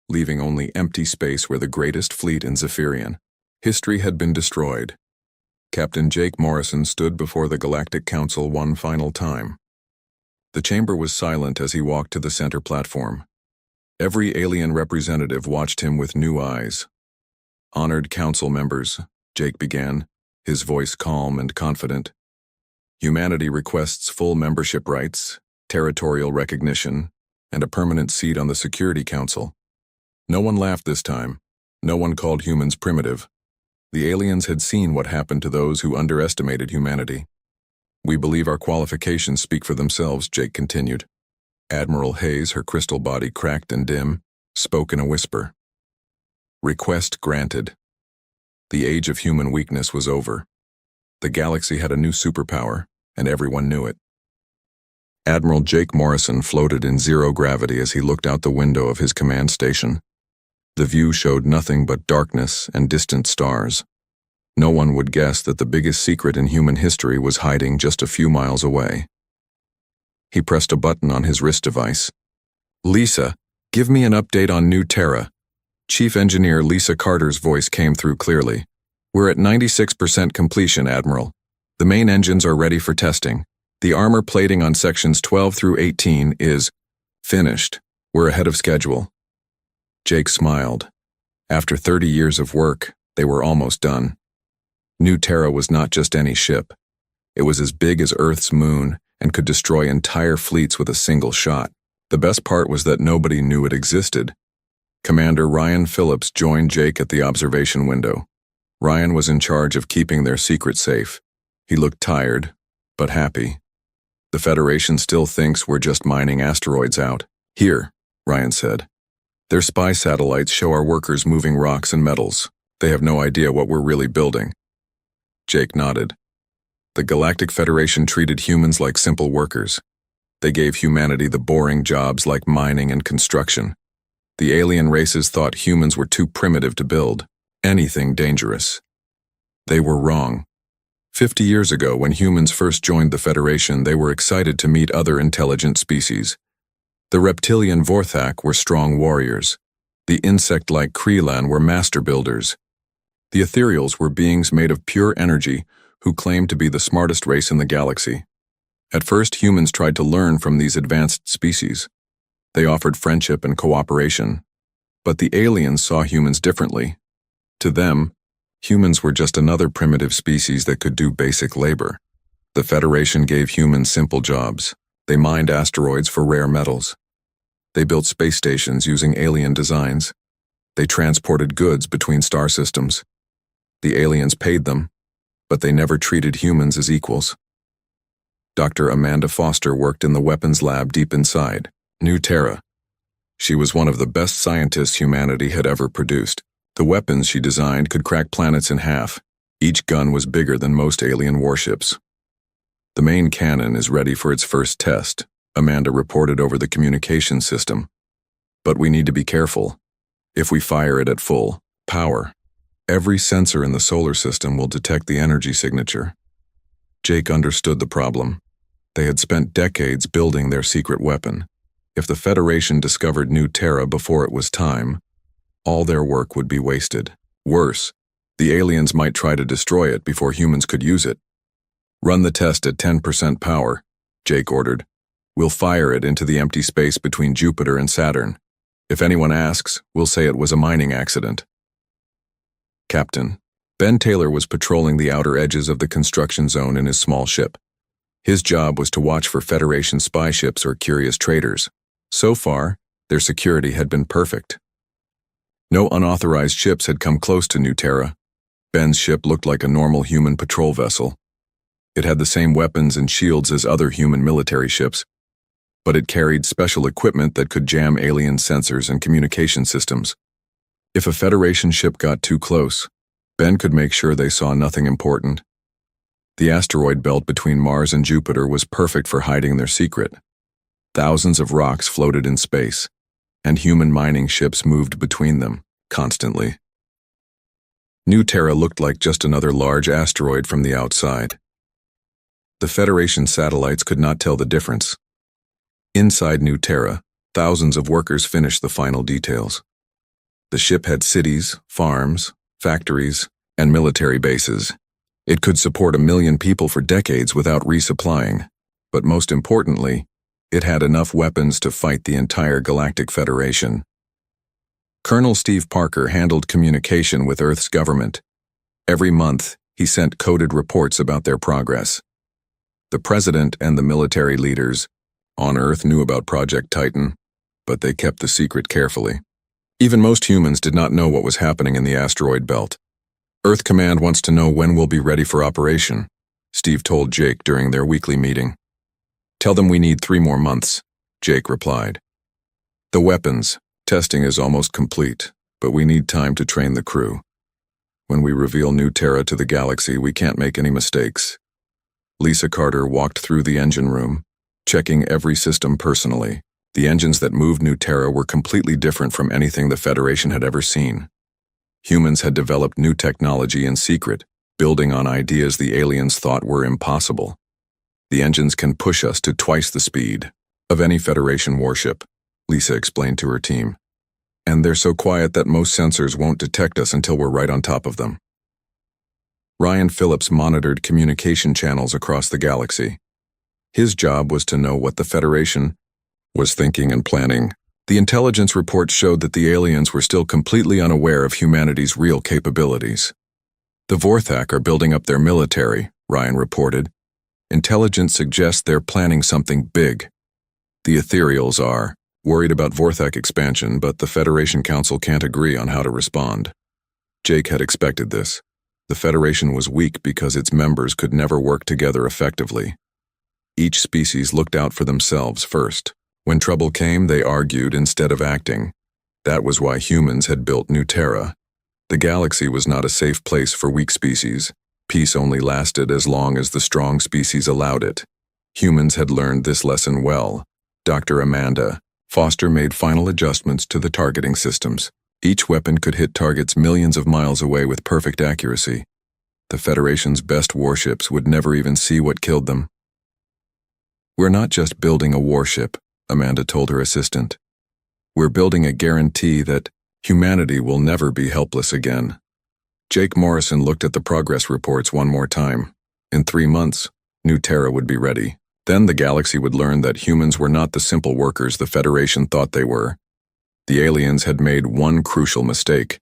leaving only empty space where the greatest fleet in Zephyrian history had been destroyed. Captain Jake Morrison stood before the Galactic Council one final time. The chamber was silent as he walked to the center platform. Every alien representative watched him with new eyes. "Honored council members," Jake began, his voice calm and confident. "Humanity requests full membership rights, territorial recognition, and a permanent seat on the Security Council." No one laughed this time. No one called humans primitive. The aliens had seen what happened to those who underestimated humanity. "We believe our qualifications speak for themselves," Jake continued. Admiral Hayes, her crystal body cracked and dim, spoke in a whisper. "Request granted." The age of human weakness was over. The galaxy had a new superpower, and everyone knew it. Admiral Jake Morrison floated in zero gravity as he looked out the window of his command station. The view showed nothing but darkness and distant stars. No one would guess that the biggest secret in human history was hiding just a few miles away. He pressed a button on his wrist device. "Lisa, give me an update on New Terra." Chief Engineer Lisa Carter's voice came through clearly. "We're at 96% completion, Admiral. The main engines are ready for testing. The armor plating on sections 12 through 18 is finished. We're ahead of schedule." Jake smiled. After 30 years of work, they were almost done. New Terra was not just any ship. It was as big as Earth's moon and could destroy entire fleets with a single shot. The best part was that nobody knew it existed. Commander Ryan Phillips joined Jake at the observation window. Ryan was in charge of keeping their secret safe. He looked tired, but happy. "The Federation still thinks we're just mining asteroids out." "Here," Ryan said. "Their spy satellites show our workers moving rocks and metals. They have no idea what we're really building." Jake nodded. The Galactic Federation treated humans like simple workers. They gave humanity the boring jobs like mining and construction. The alien races thought humans were too primitive to build anything dangerous. They were wrong. 50 years ago, when humans first joined the Federation, they were excited to meet other intelligent species. The reptilian Vorthak were strong warriors. The insect-like Kreelan were master builders. The ethereals were beings made of pure energy who claimed to be the smartest race in the galaxy. At first, humans tried to learn from these advanced species. They offered friendship and cooperation. But the aliens saw humans differently. To them, humans were just another primitive species that could do basic labor. The Federation gave humans simple jobs. They mined asteroids for rare metals. They built space stations using alien designs. They transported goods between star systems. The aliens paid them, but they never treated humans as equals. Dr. Amanda Foster worked in the weapons lab deep inside New Terra. She was one of the best scientists humanity had ever produced. The weapons she designed could crack planets in half. Each gun was bigger than most alien warships. "The main cannon is ready for its first test," Amanda reported over the communication system. "But we need to be careful. If we fire it at full power, every sensor in the solar system will detect the energy signature." Jake understood the problem. They had spent decades building their secret weapon. If the Federation discovered New Terra before it was time, all their work would be wasted. Worse, the aliens might try to destroy it before humans could use it. "Run the test at 10% power," Jake ordered. "We'll fire it into the empty space between Jupiter and Saturn. If anyone asks, we'll say it was a mining accident." Captain Ben Taylor was patrolling the outer edges of the construction zone in his small ship. His job was to watch for Federation spy ships or curious traders. So far, their security had been perfect. No unauthorized ships had come close to New Terra. Ben's ship looked like a normal human patrol vessel. It had the same weapons and shields as other human military ships, but it carried special equipment that could jam alien sensors and communication systems. If a Federation ship got too close, Ben could make sure they saw nothing important. The asteroid belt between Mars and Jupiter was perfect for hiding their secret. Thousands of rocks floated in space, and human mining ships moved between them, constantly. New Terra looked like just another large asteroid from the outside. The Federation satellites could not tell the difference. Inside New Terra, thousands of workers finished the final details. The ship had cities, farms, factories, and military bases. It could support 1 million people for decades without resupplying, but most importantly, it had enough weapons to fight the entire Galactic Federation. Colonel Steve Parker handled communication with Earth's government. Every month, he sent coded reports about their progress. The President and the military leaders on Earth knew about Project Titan, but they kept the secret carefully. Even most humans did not know what was happening in the asteroid belt. Earth Command wants to know when we'll be ready for operation, Steve told Jake during their weekly meeting. Tell them we need 3 more months, Jake replied. The weapons, testing is almost complete, but we need time to train the crew. When we reveal New Terra to the galaxy, we can't make any mistakes. Lisa Carter walked through the engine room, checking every system personally. The engines that moved New Terra were completely different from anything the Federation had ever seen. Humans had developed new technology in secret, building on ideas the aliens thought were impossible. The engines can push us to twice the speed of any Federation warship, Lisa explained to her team. And they're so quiet that most sensors won't detect us until we're right on top of them. Ryan Phillips monitored communication channels across the galaxy. His job was to know what the Federation was thinking and planning. The intelligence reports showed that the aliens were still completely unaware of humanity's real capabilities. The Vorthak are building up their military, Ryan reported. Intelligence suggests they're planning something big. The Ethereals are worried about Vorthak expansion, but the Federation Council can't agree on how to respond. Jake had expected this. The Federation was weak because its members could never work together effectively. Each species looked out for themselves first. When trouble came, they argued instead of acting. That was why humans had built New Terra. The galaxy was not a safe place for weak species. Peace only lasted as long as the strong species allowed it. Humans had learned this lesson well. Dr. Amanda Foster made final adjustments to the targeting systems. Each weapon could hit targets millions of miles away with perfect accuracy. The Federation's best warships would never even see what killed them. We're not just building a warship, Amanda told her assistant. We're building a guarantee that humanity will never be helpless again. Jake Morrison looked at the progress reports one more time. In 3 months, New Terra would be ready. Then the galaxy would learn that humans were not the simple workers the Federation thought they were. The aliens had made one crucial mistake.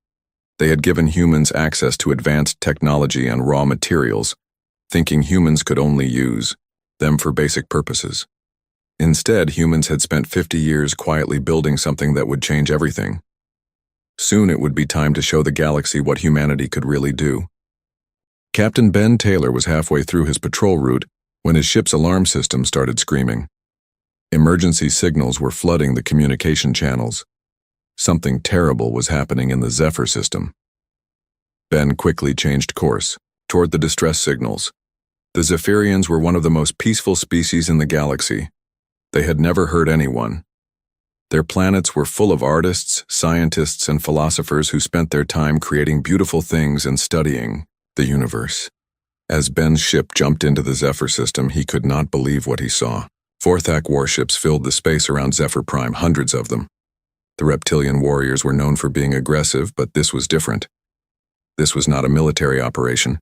They had given humans access to advanced technology and raw materials, thinking humans could only use them for basic purposes. Instead, humans had spent 50 years quietly building something that would change everything. Soon it would be time to show the galaxy what humanity could really do. Captain Ben Taylor was halfway through his patrol route when his ship's alarm system started screaming. Emergency signals were flooding the communication channels. Something terrible was happening in the Zephyr system. Ben quickly changed course toward the distress signals. The Zephyrians were one of the most peaceful species in the galaxy. They had never hurt anyone. Their planets were full of artists, scientists, and philosophers who spent their time creating beautiful things and studying the universe. As Ben's ship jumped into the Zephyr system, he could not believe what he saw. Vorthak warships filled the space around Zephyr Prime, hundreds of them. The reptilian warriors were known for being aggressive, but this was different. This was not a military operation.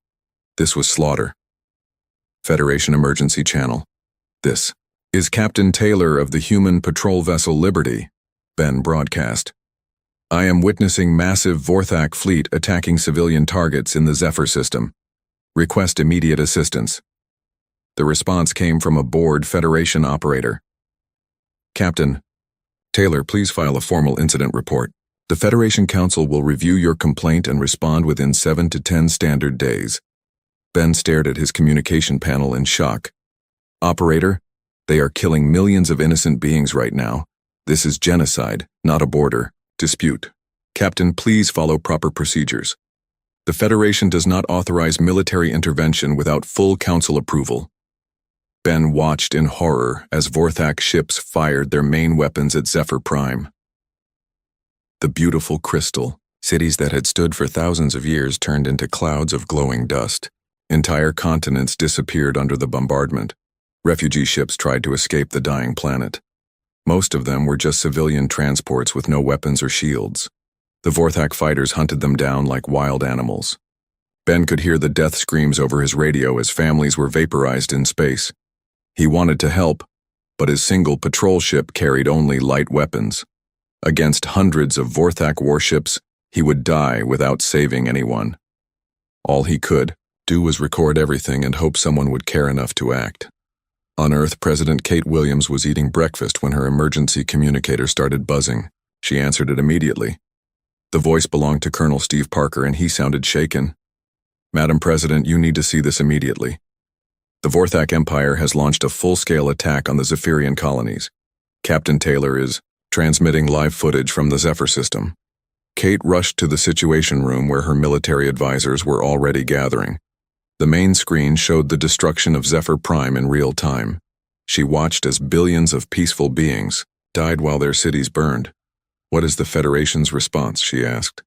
This was slaughter. Federation Emergency Channel. This is Captain Taylor of the human patrol vessel Liberty, Ben broadcast. I am witnessing massive Vorthak fleet attacking civilian targets in the Zephyr system. Request immediate assistance. The response came from a bored Federation operator. Captain Taylor, please file a formal incident report. The Federation Council will review your complaint and respond within 7 to 10 standard days. Ben stared at his communication panel in shock. Operator, they are killing millions of innocent beings right now. This is genocide, not a border dispute. Captain, please follow proper procedures. The Federation does not authorize military intervention without full council approval. Ben watched in horror as Vorthak ships fired their main weapons at Zephyr Prime. The beautiful crystal, cities that had stood for thousands of years turned into clouds of glowing dust. Entire continents disappeared under the bombardment. Refugee ships tried to escape the dying planet. Most of them were just civilian transports with no weapons or shields. The Vorthak fighters hunted them down like wild animals. Ben could hear the death screams over his radio as families were vaporized in space. He wanted to help, but his single patrol ship carried only light weapons. Against hundreds of Vorthak warships, he would die without saving anyone. All he could do was record everything and hope someone would care enough to act. On Earth, President Kate Williams was eating breakfast when her emergency communicator started buzzing. She answered it immediately. The voice belonged to Colonel Steve Parker, and he sounded shaken. Madam President, you need to see this immediately. The Vorthak Empire has launched a full-scale attack on the Zephyrian colonies. Captain Taylor is transmitting live footage from the Zephyr system. Kate rushed to the Situation Room where her military advisors were already gathering. The main screen showed the destruction of Zephyr Prime in real time. She watched as billions of peaceful beings died while their cities burned. What is the Federation's response? She asked.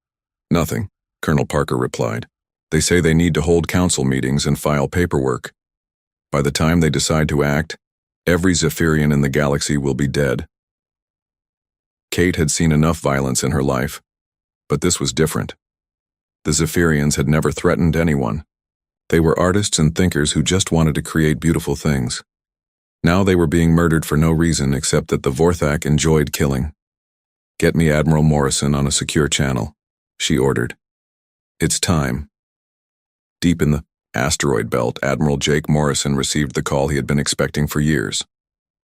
Nothing, Colonel Parker replied. They say they need to hold council meetings and file paperwork. By the time they decide to act, every Zephyrian in the galaxy will be dead. Kate had seen enough violence in her life, but this was different. The Zephyrians had never threatened anyone. They were artists and thinkers who just wanted to create beautiful things. Now they were being murdered for no reason except that the Vorthak enjoyed killing. Get me Admiral Morrison on a secure channel, she ordered. It's time. Deep in the asteroid belt, Admiral Jake Morrison received the call he had been expecting for years.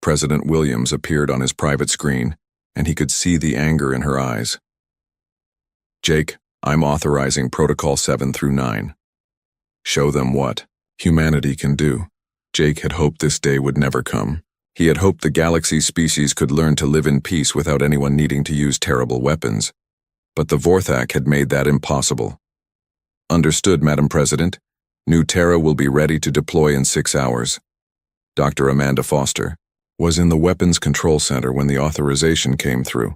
President Williams appeared on his private screen, and he could see the anger in her eyes. Jake, I'm authorizing Protocol 7 through 9. Show them what humanity can do. Jake had hoped this day would never come. He had hoped the galaxy's species could learn to live in peace without anyone needing to use terrible weapons. But the Vorthak had made that impossible. Understood, Madam President. New Terra will be ready to deploy in 6 hours. Dr. Amanda Foster was in the Weapons Control Center when the authorization came through.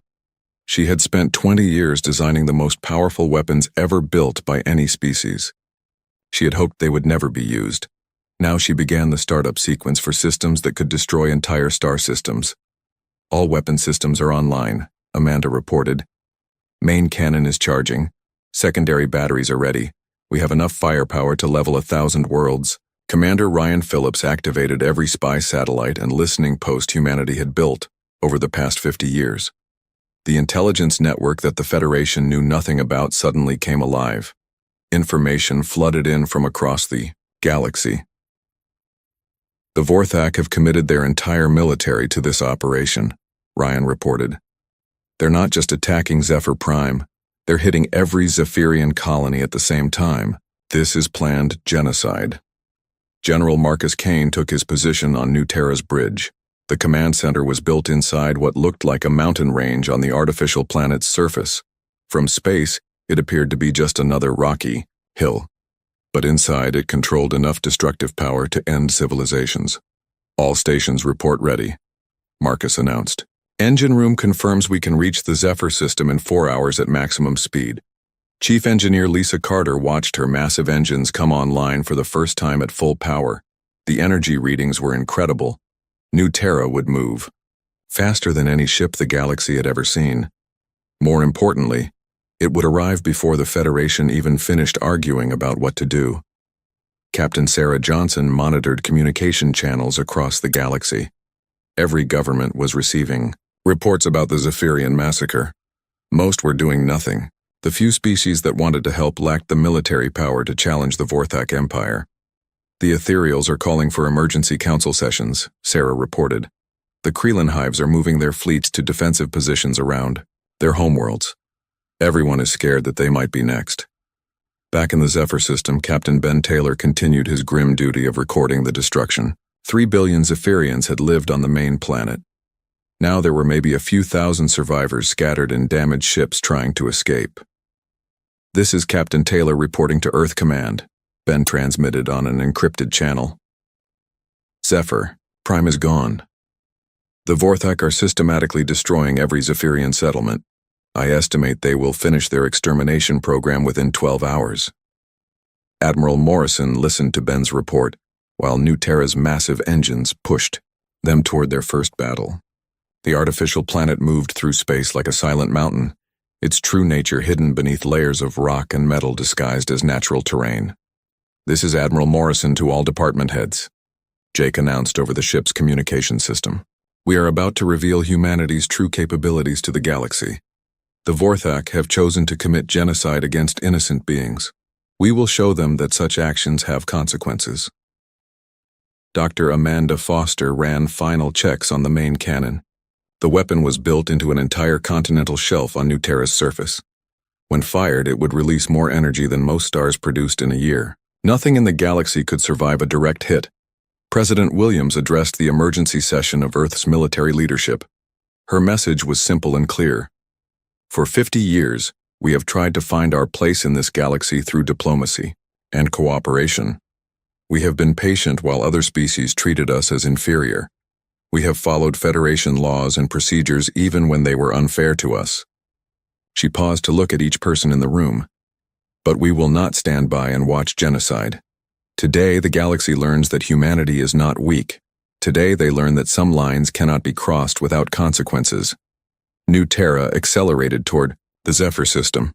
She had spent 20 years designing the most powerful weapons ever built by any species. She had hoped they would never be used. Now she began the startup sequence for systems that could destroy entire star systems. All weapon systems are online, Amanda reported. Main cannon is charging. Secondary batteries are ready. We have enough firepower to level 1,000 worlds. Commander Ryan Phillips activated every spy satellite and listening post humanity had built over the past 50 years. The intelligence network that the Federation knew nothing about suddenly came alive. Information flooded in from across the galaxy. The Vorthak have committed their entire military to this operation, Ryan reported. They're not just attacking Zephyr Prime, they're hitting every Zephyrian colony at the same time. This is planned genocide. General Marcus Kane took his position on New Terra's bridge. The command center was built inside what looked like a mountain range on the artificial planet's surface. From space, it appeared to be just another rocky hill. But inside, it controlled enough destructive power to end civilizations. All stations report ready, Marcus announced. Engine room confirms we can reach the Zephyr system in 4 hours at maximum speed. Chief Engineer Lisa Carter watched her massive engines come online for the first time at full power. The energy readings were incredible. New Terra would move faster than any ship the galaxy had ever seen. More importantly, it would arrive before the Federation even finished arguing about what to do. Captain Sarah Johnson monitored communication channels across the galaxy. Every government was receiving reports about the Zephyrian massacre. Most were doing nothing. The few species that wanted to help lacked the military power to challenge the Vorthak Empire. The Ethereals are calling for emergency council sessions, Sarah reported. The Krelin hives are moving their fleets to defensive positions around their homeworlds. Everyone is scared that they might be next. Back in the Zephyr system, Captain Ben Taylor continued his grim duty of recording the destruction. 3 billion Zephyrians had lived on the main planet. Now there were maybe a few thousand survivors scattered in damaged ships trying to escape. "This is Captain Taylor reporting to Earth Command," Ben transmitted on an encrypted channel. "Zephyr, Prime is gone. The Vorthak are systematically destroying every Zephyrian settlement. I estimate they will finish their extermination program within 12 hours. Admiral Morrison listened to Ben's report, while New Terra's massive engines pushed them toward their first battle. The artificial planet moved through space like a silent mountain, its true nature hidden beneath layers of rock and metal disguised as natural terrain. "This is Admiral Morrison to all department heads," Jake announced over the ship's communication system. "We are about to reveal humanity's true capabilities to the galaxy. The Vorthak have chosen to commit genocide against innocent beings. We will show them that such actions have consequences." Dr. Amanda Foster ran final checks on the main cannon. The weapon was built into an entire continental shelf on New Terra's surface. When fired, it would release more energy than most stars produced in a year. Nothing in the galaxy could survive a direct hit. President Williams addressed the emergency session of Earth's military leadership. Her message was simple and clear. "For 50 years, we have tried to find our place in this galaxy through diplomacy and cooperation. We have been patient while other species treated us as inferior. We have followed Federation laws and procedures even when they were unfair to us." She paused to look at each person in the room. "But we will not stand by and watch genocide. Today, the galaxy learns that humanity is not weak. Today, they learn that some lines cannot be crossed without consequences." New Terra accelerated toward the Zephyr system,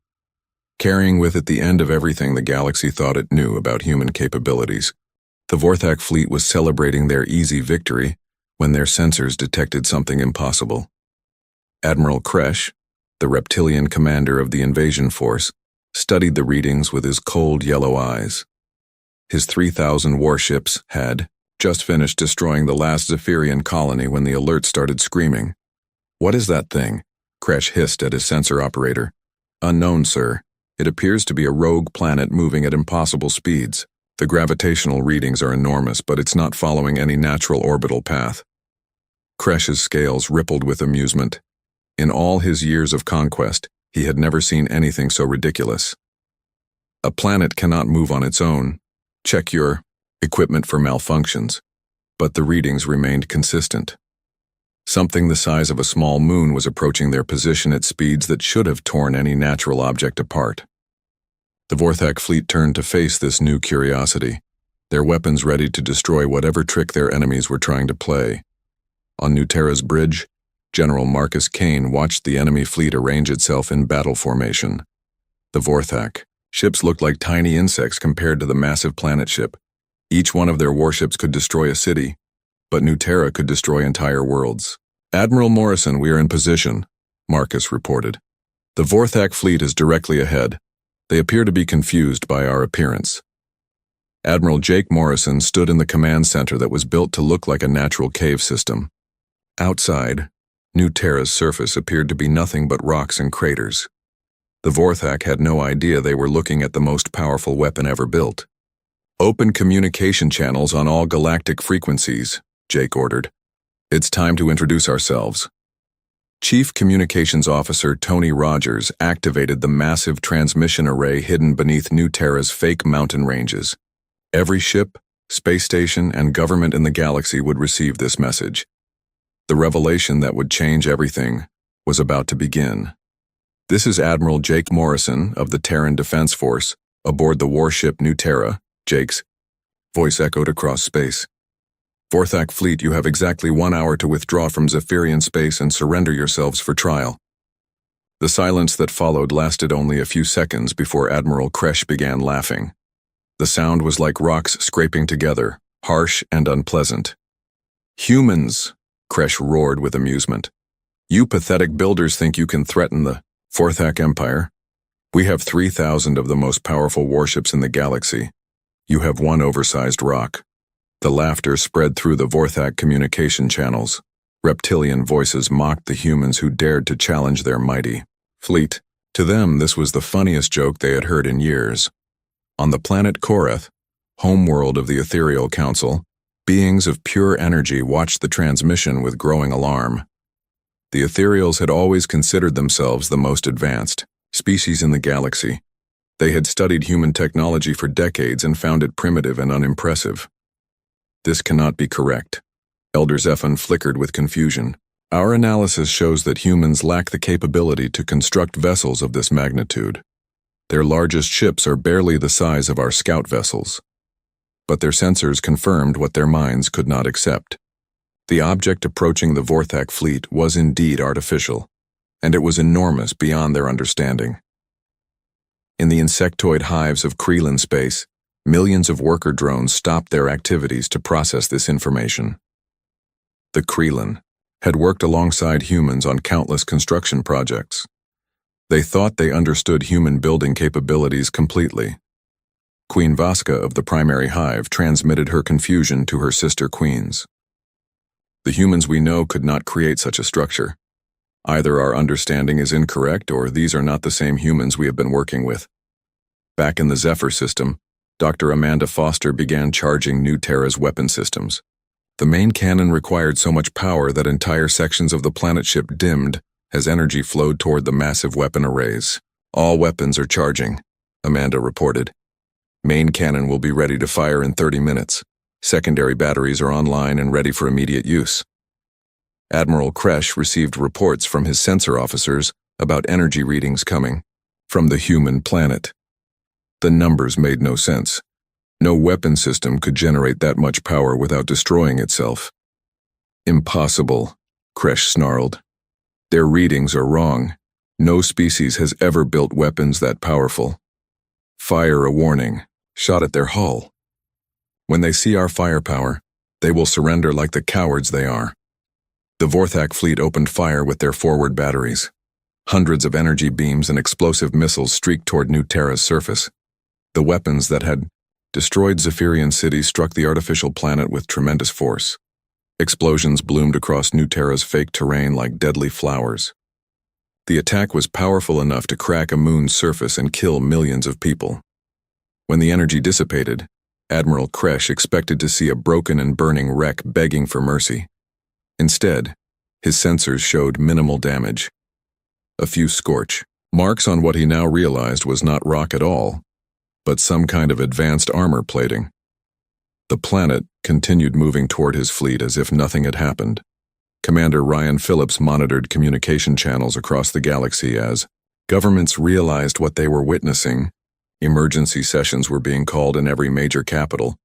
carrying with it the end of everything the galaxy thought it knew about human capabilities. The Vorthak fleet was celebrating their easy victory when their sensors detected something impossible. Admiral Kresh, the reptilian commander of the invasion force, studied the readings with his cold yellow eyes. His 3,000 warships had just finished destroying the last Zephyrian colony when the alert started screaming. "What is that thing?" Kresh hissed at his sensor operator. "Unknown, sir. It appears to be a rogue planet moving at impossible speeds. The gravitational readings are enormous, but it's not following any natural orbital path." Kresh's scales rippled with amusement. In all his years of conquest, he had never seen anything so ridiculous. "A planet cannot move on its own. Check your equipment for malfunctions." But the readings remained consistent. Something the size of a small moon was approaching their position at speeds that should have torn any natural object apart. The Vorthak fleet turned to face this new curiosity, their weapons ready to destroy whatever trick their enemies were trying to play. On New Terra's bridge, General Marcus Kane watched the enemy fleet arrange itself in battle formation. The Vorthak ships looked like tiny insects compared to the massive planet ship. Each one of their warships could destroy a city, but New Terra could destroy entire worlds. "Admiral Morrison, we are in position," Marcus reported. "The Vorthak fleet is directly ahead. They appear to be confused by our appearance." Admiral Jake Morrison stood in the command center that was built to look like a natural cave system. Outside, New Terra's surface appeared to be nothing but rocks and craters. The Vorthak had no idea they were looking at the most powerful weapon ever built. "Open communication channels on all galactic frequencies," Jake ordered. "It's time to introduce ourselves." Chief Communications Officer Tony Rogers activated the massive transmission array hidden beneath New Terra's fake mountain ranges. Every ship, space station, and government in the galaxy would receive this message. The revelation that would change everything was about to begin. "This is Admiral Jake Morrison of the Terran Defense Force aboard the warship New Terra," Jake's voice echoed across space. "Vorthak fleet, you have exactly 1 hour to withdraw from Zephyrian space and surrender yourselves for trial." The silence that followed lasted only a few seconds before Admiral Kresh began laughing. The sound was like rocks scraping together, harsh and unpleasant. "Humans," Kresh roared with amusement. "You pathetic builders think you can threaten the Vorthak Empire? We have 3,000 of the most powerful warships in the galaxy. You have one oversized rock." The laughter spread through the Vorthak communication channels. Reptilian voices mocked the humans who dared to challenge their mighty fleet. To them, this was the funniest joke they had heard in years. On the planet Korath, homeworld of the Ethereal Council, beings of pure energy watched the transmission with growing alarm. The Ethereals had always considered themselves the most advanced species in the galaxy. They had studied human technology for decades and found it primitive and unimpressive. This cannot be correct. Elder Zephon flickered with confusion. Our analysis shows that humans lack the capability to construct vessels of this magnitude. Their largest ships are barely the size of our scout vessels. But their sensors confirmed what their minds could not accept. The object approaching the Vorthak fleet was indeed artificial, and it was enormous beyond their understanding. In the insectoid hives of Krelin space, millions of worker drones stopped their activities to process this information. The Krelin had worked alongside humans on countless construction projects. They thought they understood human building capabilities completely. Queen Vaska of the primary hive transmitted her confusion to her sister queens. The humans we know could not create such a structure. Either our understanding is incorrect or these are not the same humans we have been working with. Back in the Zephyr system, Dr. Amanda Foster began charging New Terra's weapon systems. The main cannon required so much power that entire sections of the planet ship dimmed as energy flowed toward the massive weapon arrays. All weapons are charging, Amanda reported. Main cannon will be ready to fire in 30 minutes. Secondary batteries are online and ready for immediate use. Admiral Kresh received reports from his sensor officers about energy readings coming from the human planet. The numbers made no sense. No weapon system could generate that much power without destroying itself. Impossible, Kresh snarled. Their readings are wrong. No species has ever built weapons that powerful. Fire a warning, shot at their hull. When they see our firepower, they will surrender like the cowards they are. The Vorthak fleet opened fire with their forward batteries. Hundreds of energy beams and explosive missiles streaked toward New Terra's surface. The weapons that had destroyed Zephyrian cities struck the artificial planet with tremendous force. Explosions bloomed across New Terra's fake terrain like deadly flowers. The attack was powerful enough to crack a moon's surface and kill millions of people. When the energy dissipated, Admiral Kresh expected to see a broken and burning wreck begging for mercy. Instead, his sensors showed minimal damage. A few scorch marks on what he now realized was not rock at all, but some kind of advanced armor plating. The planet continued moving toward his fleet as if nothing had happened. Commander Ryan Phillips monitored communication channels across the galaxy as governments realized what they were witnessing. Emergency sessions were being called in every major capital.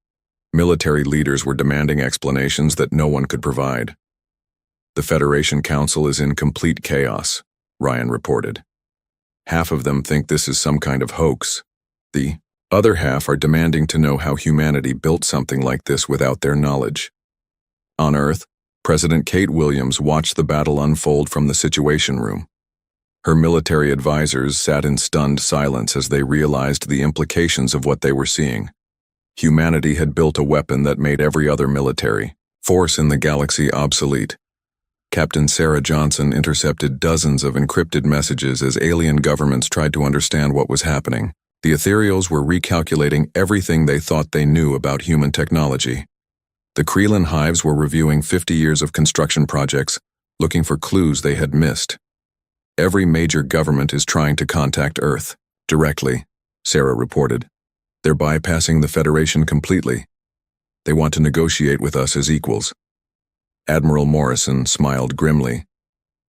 Military leaders were demanding explanations that no one could provide. The Federation Council is in complete chaos, Ryan reported. Half of them think this is some kind of hoax. The other half are demanding to know how humanity built something like this without their knowledge. On Earth, President Kate Williams watched the battle unfold from the Situation Room. Her military advisors sat in stunned silence as they realized the implications of what they were seeing. Humanity had built a weapon that made every other military force in the galaxy obsolete. Captain Sarah Johnson intercepted dozens of encrypted messages as alien governments tried to understand what was happening. The Ethereals were recalculating everything they thought they knew about human technology. The Krelin hives were reviewing 50 years of construction projects, looking for clues they had missed. Every major government is trying to contact Earth directly, Sarah reported. They're bypassing the Federation completely. They want to negotiate with us as equals. Admiral Morrison smiled grimly.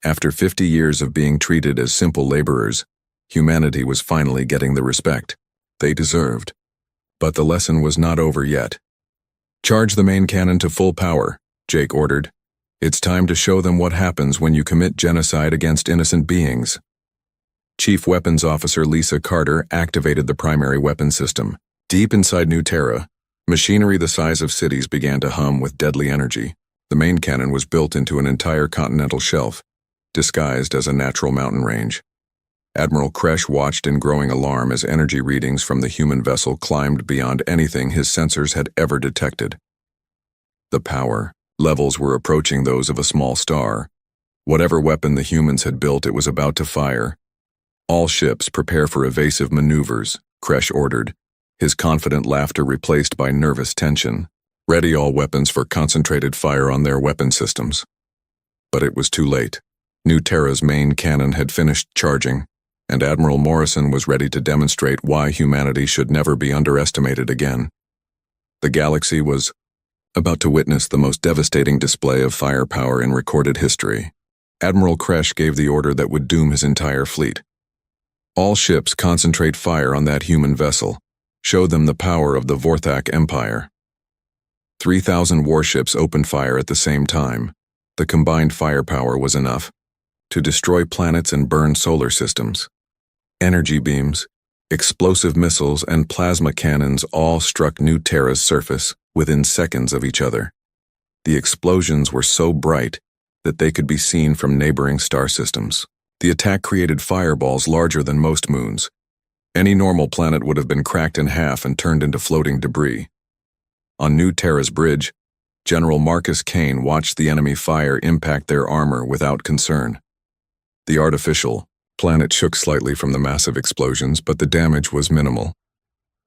After 50 years of being treated as simple laborers, humanity was finally getting the respect they deserved. But the lesson was not over yet. Charge the main cannon to full power, Jake ordered. It's time to show them what happens when you commit genocide against innocent beings. Chief Weapons Officer Lisa Carter activated the primary weapon system. Deep inside New Terra, machinery the size of cities began to hum with deadly energy. The main cannon was built into an entire continental shelf, disguised as a natural mountain range. Admiral Kresh watched in growing alarm as energy readings from the human vessel climbed beyond anything his sensors had ever detected. The power levels were approaching those of a small star. Whatever weapon the humans had built, it was about to fire. All ships prepare for evasive maneuvers, Kresh ordered, his confident laughter replaced by nervous tension. Ready all weapons for concentrated fire on their weapon systems. But it was too late. New Terra's main cannon had finished charging, and Admiral Morrison was ready to demonstrate why humanity should never be underestimated again. The galaxy was about to witness the most devastating display of firepower in recorded history. Admiral Kresh gave the order that would doom his entire fleet. All ships concentrate fire on that human vessel. Show them the power of the Vorthak Empire. 3,000 warships opened fire at the same time. The combined firepower was enough to destroy planets and burn solar systems. Energy beams, explosive missiles, and plasma cannons all struck New Terra's surface within seconds of each other. The explosions were so bright that they could be seen from neighboring star systems. The attack created fireballs larger than most moons. Any normal planet would have been cracked in half and turned into floating debris. On New Terra's bridge, General Marcus Kane watched the enemy fire impact their armor without concern. The artificial planet shook slightly from the massive explosions, but the damage was minimal.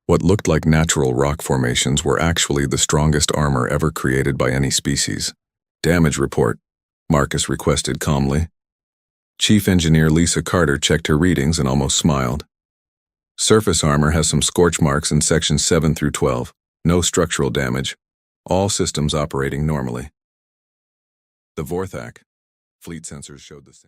What looked like natural rock formations were actually the strongest armor ever created by any species. Damage report, Marcus requested calmly. Chief Engineer Lisa Carter checked her readings and almost smiled. Surface armor has some scorch marks in sections 7 through 12. No structural damage. All systems operating normally. The Vorthak fleet sensors showed the same.